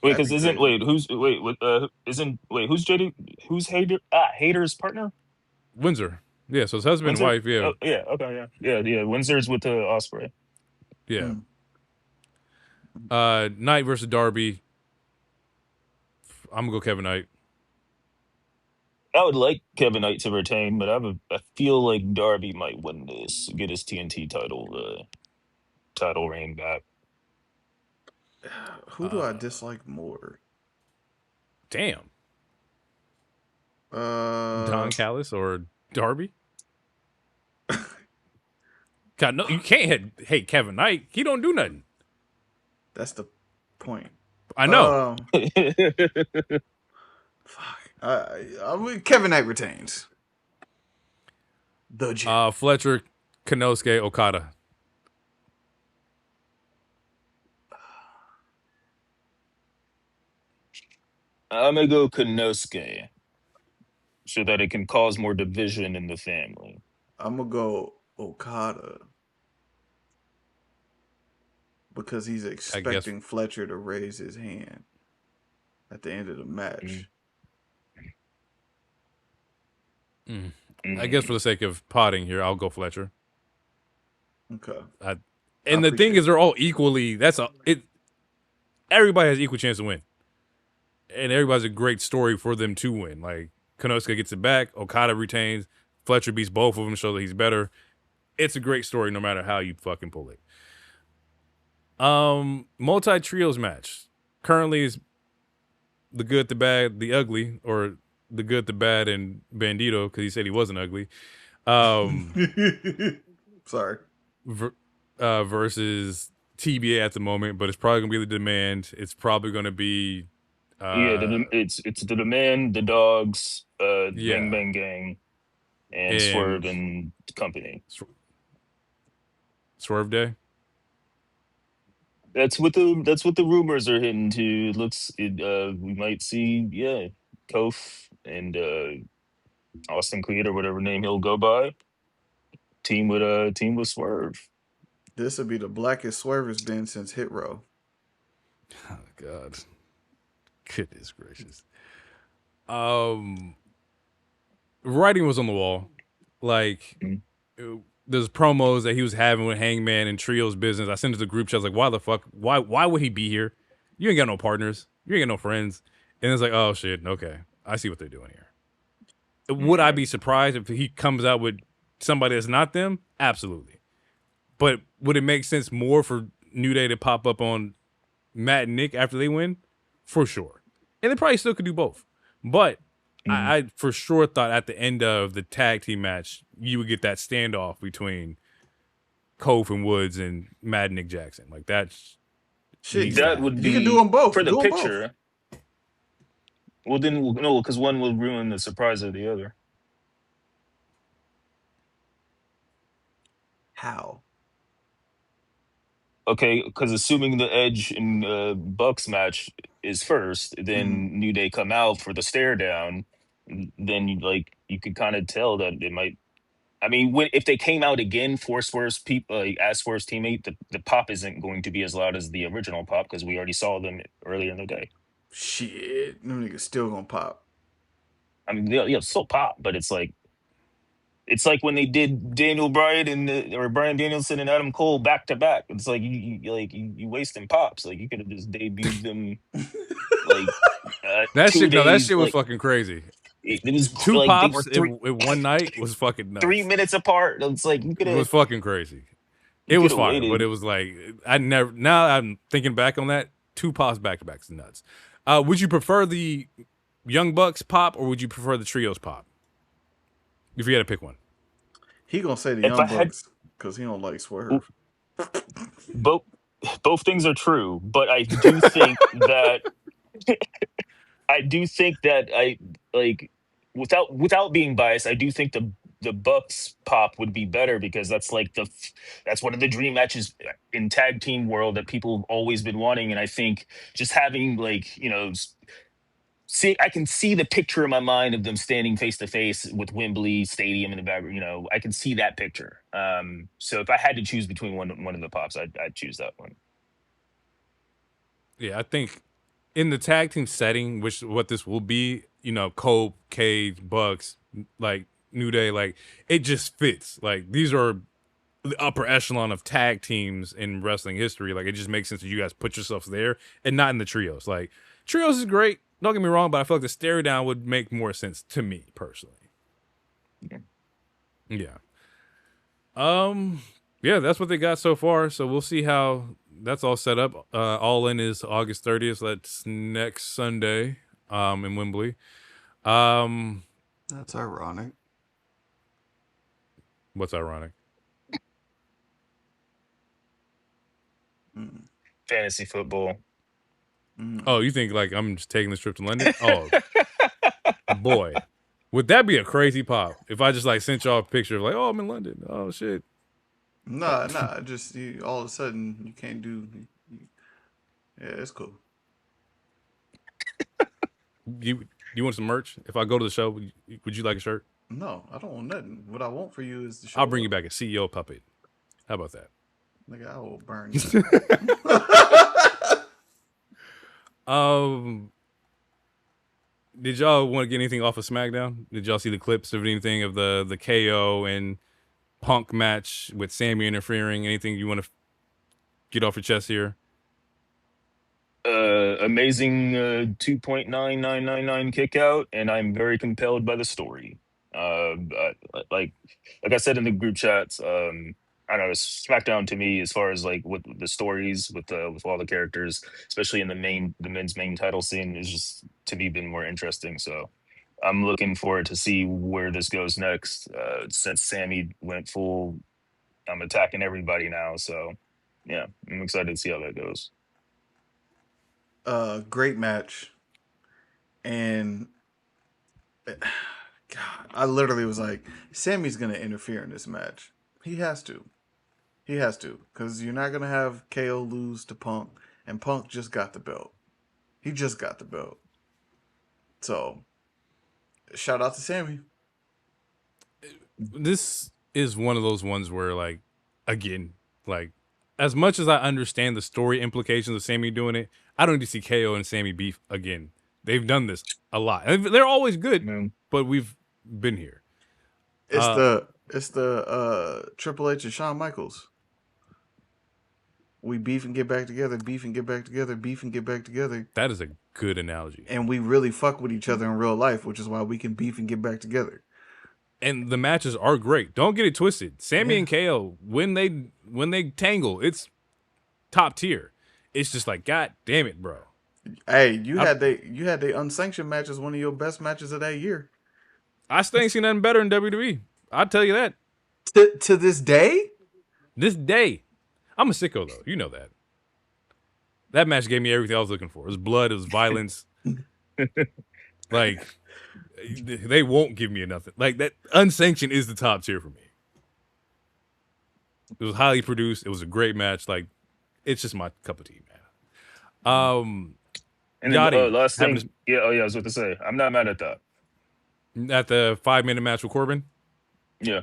Wait, because who's Hater's partner?
Windsor. Yeah, so his husband and wife. Yeah.
Oh, yeah. Okay. Yeah. Windsor's with Ospreay.
Yeah. Knight versus Darby. I'm gonna go Kevin Knight.
I would like Kevin Knight to retain, but I feel like Darby might win this, get his TNT title reign back.
Who do I dislike more?
Damn. Don Callis or Darby? God, no, you can't hate Kevin Knight. He don't do nothing.
That's the point.
I know.
Fuck. I mean, Kevin Knight retains. The Jim.
Fletcher, Konosuke, Okada.
I'm gonna go Konosuke, so that it can cause more division in the family.
I'm gonna go Okada because he's expecting Fletcher to raise his hand at the end of the match.
I guess for the sake of potting here, I'll go Fletcher.
Okay.
And the thing is, they're all equally. Everybody has equal chance to win, and everybody's a great story for them to win. Like Konosuke gets it back, Okada retains, Fletcher beats both of them, shows that he's better. It's a great story, no matter how you fucking pull it. Multi-trios match currently is the good, the bad, the ugly, or the good, the bad, and Bandito, because he said he wasn't ugly.
Sorry.
Versus TBA at the moment, but it's probably gonna be the Demand. It's probably gonna be
it's the Demand, the Dogs, Bang Bang Gang, and Swerve and company.
Swerve Day.
That's what the rumors are hitting to. We might see Kof and Austin Creed or whatever name he'll go by. Team with Swerve.
This would be the blackest Swerve has been since Hit Row.
Oh God. Goodness gracious. Writing was on the wall. There's promos that he was having with Hangman and Trio's business. I sent it to the group chat. I was like, why the fuck? Why would he be here? You ain't got no partners. You ain't got no friends. And it's like, oh shit, okay. I see what they're doing here. Would I be surprised if he comes out with somebody that's not them? Absolutely. But would it make sense more for New Day to pop up on Matt and Nick after they win? For sure. And they probably still could do both. But I for sure thought at the end of the tag team match, you would get that standoff between Kof and Woods and Matt and Nick Jackson. Like that's
shit. That would be
you can do them both
for the picture. Well, then no, because one will ruin the surprise of the other.
How?
Okay, because assuming the Edge and Bucks match is first,
Mm-hmm.
then New Day come out for the stare down. Then you could kind of tell that it might. I mean, if they came out again for Swerve's people as Swerve's teammate, the pop isn't going to be as loud as the original pop because we already saw them earlier in the day.
Shit, them niggas still gonna pop.
I mean, yeah, still pop, but it's like when they did Daniel Bryan or Bryan Danielson and Adam Cole back to back. It's like you wasting pops. Like you could have just debuted them like
That
2
shit, no, that
days.
shit was
Like
fucking crazy.
it was
Two
like they were
pops in one night was fucking nuts.
3 minutes apart. It's like you could
It was
have
fucking crazy. It was fire,
waited.
but it was like I never. Now I'm thinking back on that. Two pops back to back is nuts. Would you prefer the Young Bucks pop or would you prefer the Trios pop? If you had to pick one.
He gonna say the
If I
Young
had
Bucks because he don't like Swerve.
both both things are true, but I do think that I like without being biased, I do think the Bucks pop would be better because that's one of the dream matches in tag team world that people have always been wanting, and I think just having see I can see the picture in my mind of them standing face to face with Wembley Stadium in the back. I can see that picture. So if I had to choose between one of the pops, I'd choose that one.
Yeah, I think in the tag team setting, which what this will be, Cole, Cage, Bucks, like New Day, like it just fits. Like these are the upper echelon of tag teams in wrestling history. Like it just makes sense that you guys put yourselves there and not in the trios. Like trios is great. Don't get me wrong, but I feel like the stare down would make more sense to me personally. Yeah. Yeah, that's what they got so far. So we'll see how that's all set up. All In is August 30th. So that's next Sunday in Wembley.
That's ironic.
What's ironic?
Fantasy football.
Oh, you think like I'm just taking this trip to London? Oh, boy. Would that be a crazy pop if I just like sent y'all a picture of like, oh, I'm in London. Oh, shit.
Nah. Just all of a sudden you can't do. Yeah, it's cool.
You want some merch? If I go to the show, would you like a shirt?
No, I don't want nothing. What I want for you is the show.
I'll bring you back a CEO puppet. How about that?
Nigga, I will burn you.
Did y'all want to get anything off of SmackDown? Did y'all see the clips of anything of the KO and Punk match with Sammy interfering? Anything you want to get off your chest here?
Amazing 2.9999 kick out, and I'm very compelled by the story. Like I said in the group chats, I don't know, SmackDown to me, as far as like with the stories with all the characters, especially in the men's main title scene, is just to me been more interesting. So I'm looking forward to see where this goes next. Since Sammy went full, I'm attacking everybody now. So yeah, I'm excited to see how that goes.
Great match, and God, I literally was like, Sammy's gonna interfere in this match. He has to. He has to, because you're not gonna have KO lose to Punk, and Punk just got the belt. He just got the belt. So, shout out to Sammy.
This is one of those ones where, like, again, like, as much as I understand the story implications of Sammy doing it, I don't need to see KO and Sammy beef again. They've done this a lot. And they're always good, but we've been here.
It's the Triple H and Shawn Michaels. We beef and get back together, beef and get back together, beef and get back together.
That is a good analogy.
And we really fuck with each other in real life, which is why we can beef and get back together.
And the matches are great. Don't get it twisted. Sammy and KO, when they tangle, it's top tier. It's just like, God damn it, bro.
Hey, you had the unsanctioned match as one of your best matches of that year.
I still ain't seen nothing better in WWE. I'll tell you that.
To this day?
This day. I'm a sicko, though. You know that. That match gave me everything I was looking for. It was blood. It was violence. Like, they won't give me nothing. Like, that unsanctioned is the top tier for me. It was highly produced. It was a great match. Like, it's just my cup of tea, man.
And then
Yachty
last
having
thing, I was about to say, I'm not mad at that.
at the 5-minute match with Corbin.
Yeah.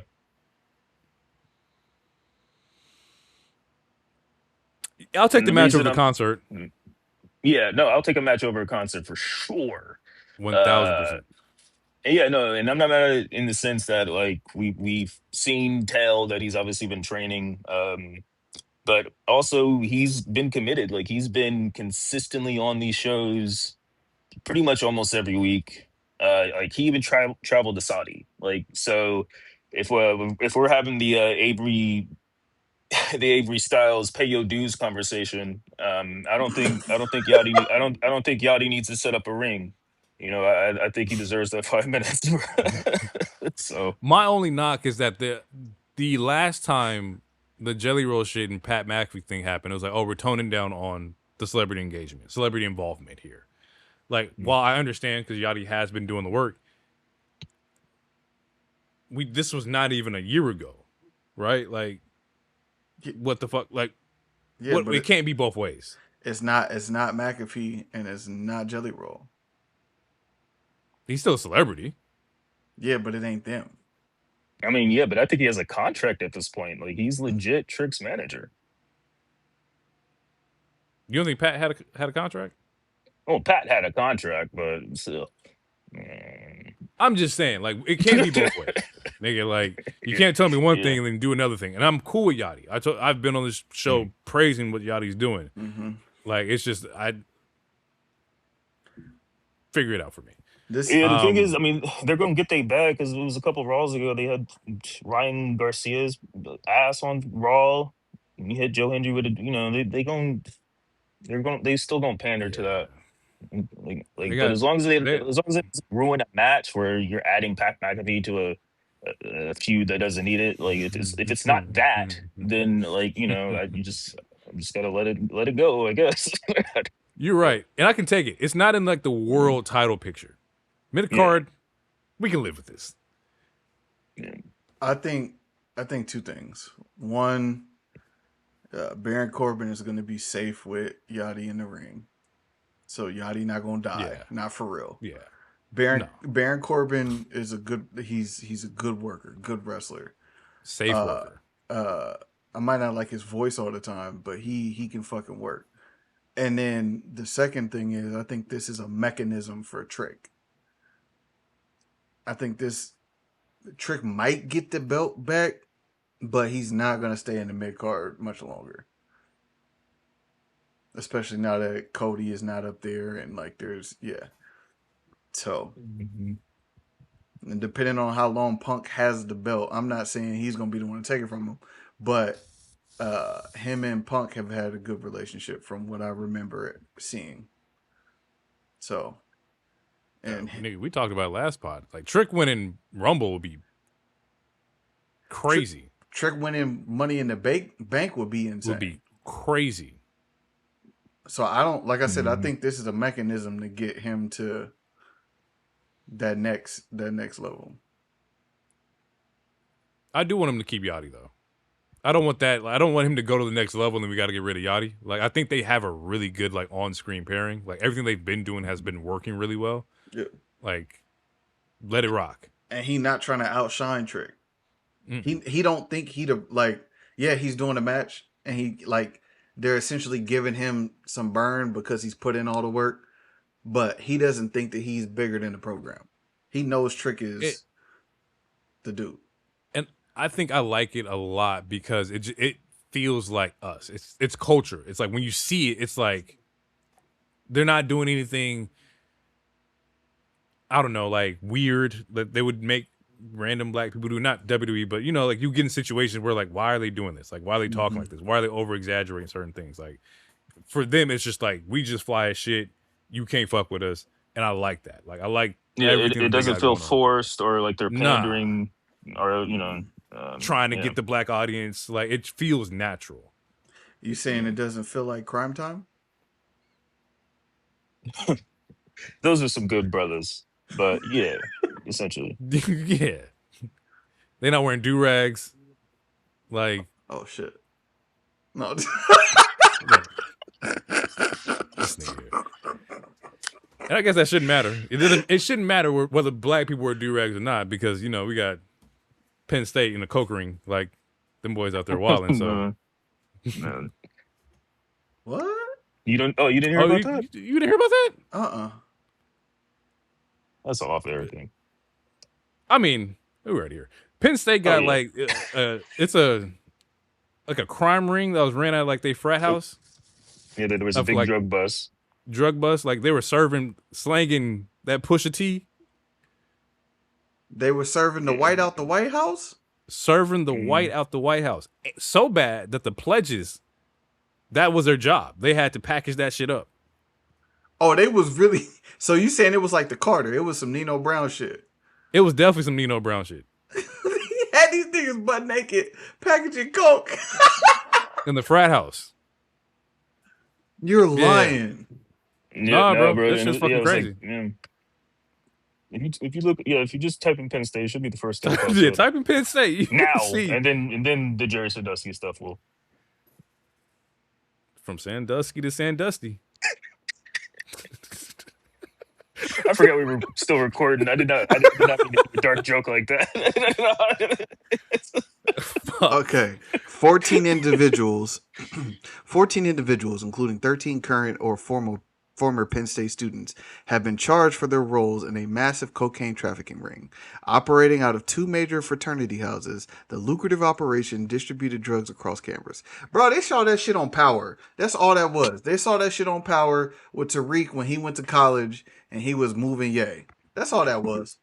I'll take the match over the concert.
Yeah, no, I'll take a match over a concert for sure.
1000%.
Yeah, no, and I'm not mad at it in the sense that like we've seen tell that he's obviously been training, but also he's been committed. Like he's been consistently on these shows pretty much almost every week. Like he even traveled to Saudi. Like so, if we're having the the Avery Styles pay your dues conversation, I don't think Yachty I don't think Yachty needs to set up a ring. You know, I think he deserves that 5 minutes. So
My only knock is that the last time the Jelly Roll shit and Pat McAfee thing happened, it was like, oh, we're toning down on the celebrity engagement, celebrity involvement here. Like, while I understand because Yachty has been doing the work, this was not even a year ago, right? Like, what the fuck? Like, it can't be both ways.
It's not McAfee and it's not Jelly Roll.
He's still a celebrity.
Yeah, but it ain't them.
I mean, yeah, but I think he has a contract at this point. Like he's legit Trick's manager.
You don't think Pat had a contract?
Oh, Pat had a contract, but still.
I'm just saying, like, it can't be both ways. Nigga, like, you can't tell me one thing and then do another thing. And I'm cool with Yachty. I've been on this show praising what Yachty's doing.
Mm-hmm.
Like, it's just, figure it out for me.
The thing is, I mean, they're going to get their bag because it was a couple of Raws ago. They had Ryan Garcia's ass on Raw. You hit Joe Hendry with it. You know, they still going to pander to that. But as long as they ruin a match where you're adding Pat McAfee to a feud that doesn't need it, like if it's not that, then like you know, I'm just gotta let it go, I guess.
You're right, and I can take it. It's not in like the world title picture. Mid card, we can live with this.
I think two things. One, Baron Corbin is going to be safe with Yachty in the ring. So Yachty not gonna die, not for real.
Yeah,
Baron Corbin is he's a good worker, good wrestler,
safe worker.
I might not like his voice all the time, but he can fucking work. And then the second thing is, I think this is a mechanism for Trick. I think Trick might get the belt back, but he's not gonna stay in the mid card much longer. Especially now that Cody is not up there and like So and depending on how long Punk has the belt, I'm not saying he's gonna be the one to take it from him, but him and Punk have had a good relationship from what I remember seeing. So and
nigga, we talked about it last pod. Like Trick winning Rumble would be crazy.
Trick winning Money in the Bank would be insane. Would be
crazy.
So I don't, like I said, I think this is a mechanism to get him to that next level.
I do want him to keep Yachty though. I don't want that. I don't want him to go to the next level and then we got to get rid of Yachty. Like I think they have a really good like on-screen pairing. Like everything they've been doing has been working really well. Yeah. Like let it rock.
And he not trying to outshine Trick. He don't think he'd like. Yeah, he's doing a match and he like. They're essentially giving him some burn because he's put in all the work, but he doesn't think that he's bigger than the program. He knows Trick is the dude.
And I think I like it a lot because it feels like us. It's culture. It's like when you see it, it's like they're not doing anything, I don't know, like weird that they would make random black people do, not WWE, but you know, like you get in situations where like, why are they doing this? Like, why are they talking like this? Why are they over exaggerating certain things? Like, for them, it's just like we just fly as shit. You can't fuck with us, and I like that. Like, I like everything.
It doesn't feel forced or like they're pandering or you know,
trying to get the black audience. Like, it feels natural.
You saying it doesn't feel like Crime Time?
Those are some good brothers. But yeah, essentially.
Yeah. They're not wearing do-rags. Like,
Oh shit. No.
yeah, this nigga. And I guess that shouldn't matter. It shouldn't matter whether black people wear do-rags or not, because, you know, we got Penn State in the coke ring, like them boys out there wilding. So
Man.
What?
You didn't hear about that?
You didn't hear about that?
That's off everything.
I mean, we were right here. Penn State got like it's a crime ring that was ran out of like they frat house.
Yeah, there was a big
like,
drug bust.
Drug bust, like they were slanging that Pusha T.
They were serving the white out the White House?
Serving the white out the White House. So bad that the pledges, that was their job. They had to package that shit up.
Oh, they was really... So you saying it was like the Carter. It was some Nino Brown shit.
It was definitely some Nino Brown shit.
He had these niggas butt naked packaging coke.
In the frat house.
You're lying.
Yeah, nah, bro. That's just fucking crazy.
Like, if you look, if you just type in Penn State, it should be the first thing.
Yeah, type in Penn State.
Now, and then the Jerry Sandusky stuff will.
From Sandusky to Sandusky.
I forgot we were still recording. I did not mean to do a dark joke like that.
Okay. 14 individuals, including 13 current or former Penn State students, have been charged for their roles in a massive cocaine trafficking ring. Operating out of two major fraternity houses, the lucrative operation distributed drugs across campus. Bro, they saw that shit on Power. That's all that was. They saw that shit on Power with Tariq when he went to college and he was moving Ye. That's all that was.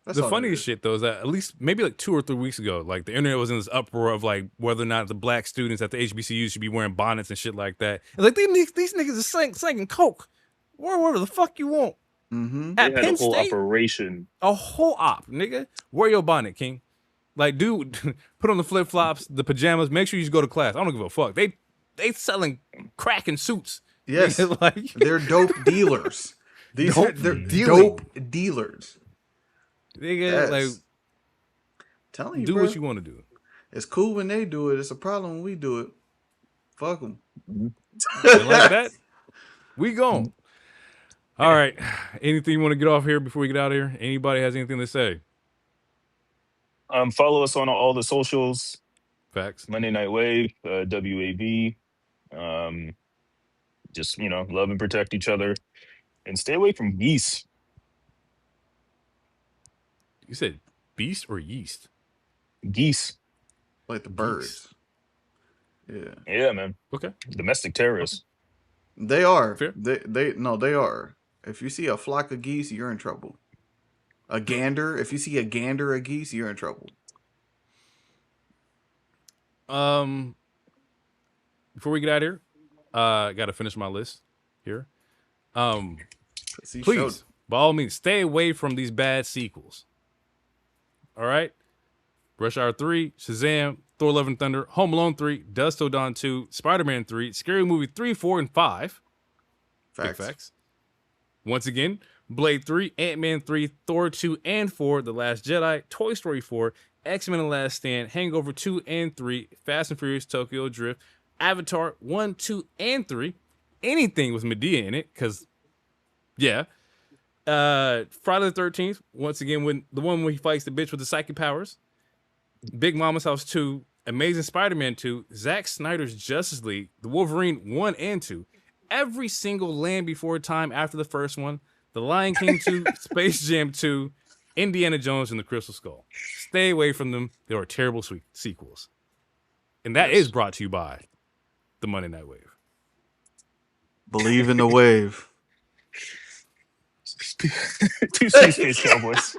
The funniest shit, though, is that at least maybe like 2 or 3 weeks ago, like the internet was in this uproar of like whether or not the black students at the HBCUs should be wearing bonnets and shit like that. And like these niggas are slanging coke. Whatever the fuck you want.
Mm-hmm.
At
they had
Penn
a whole
State,
operation.
A whole op, nigga. Wear your bonnet, King. Like, dude, put on the flip flops, the pajamas. Make sure you just go to class. I don't give a fuck. They selling crack in suits.
Yes,
like
they're dope dealers. They're dope dealers.
Nigga, like,
telling you,
do
bro,
what you want to do.
It's cool when they do it. It's a problem when we do it. Fuck them.
Like that, we gone. All right. Anything you want to get off here before we get out of here? Anybody has anything to say?
Follow us on all the socials.
Facts.
Monday Night Wave, WAV. Just love and protect each other, and stay away from geese.
You said beast or yeast?
Geese.
Like the birds. Yeah.
Yeah, man.
Okay.
Domestic terrorists.
They are.
Fair.
They are. If you see a flock of geese, you're in trouble. A gander. If you see a gander of geese, you're in trouble.
Before we get out of here, got to finish my list here. Please, by all means, stay away from these bad sequels. All right? Rush Hour 3, Shazam, Thor: Love and Thunder, Home Alone 3, Dusk Till Dawn 2, Spider-Man 3, Scary Movie 3, 4, and 5.
Facts.
Big facts. Once again, Blade 3, Ant-Man 3, Thor 2 and 4, The Last Jedi, Toy Story 4, X-Men: The Last Stand, Hangover 2 and 3, Fast and Furious Tokyo Drift, Avatar 1, 2, and 3. Anything with Medea in it, because, yeah. Friday the 13th, once again, when the one where he fights the bitch with the psychic powers. Big Mama's House 2, Amazing Spider-Man 2, Zack Snyder's Justice League, The Wolverine 1 and 2, every single Land Before Time after the first one, The Lion King 2, Space Jam 2, Indiana Jones, and The Crystal Skull. Stay away from them. They are terrible sequels. And that is brought to you by the Monday Night Wave.
Believe in the wave.
Two Space Cowboys.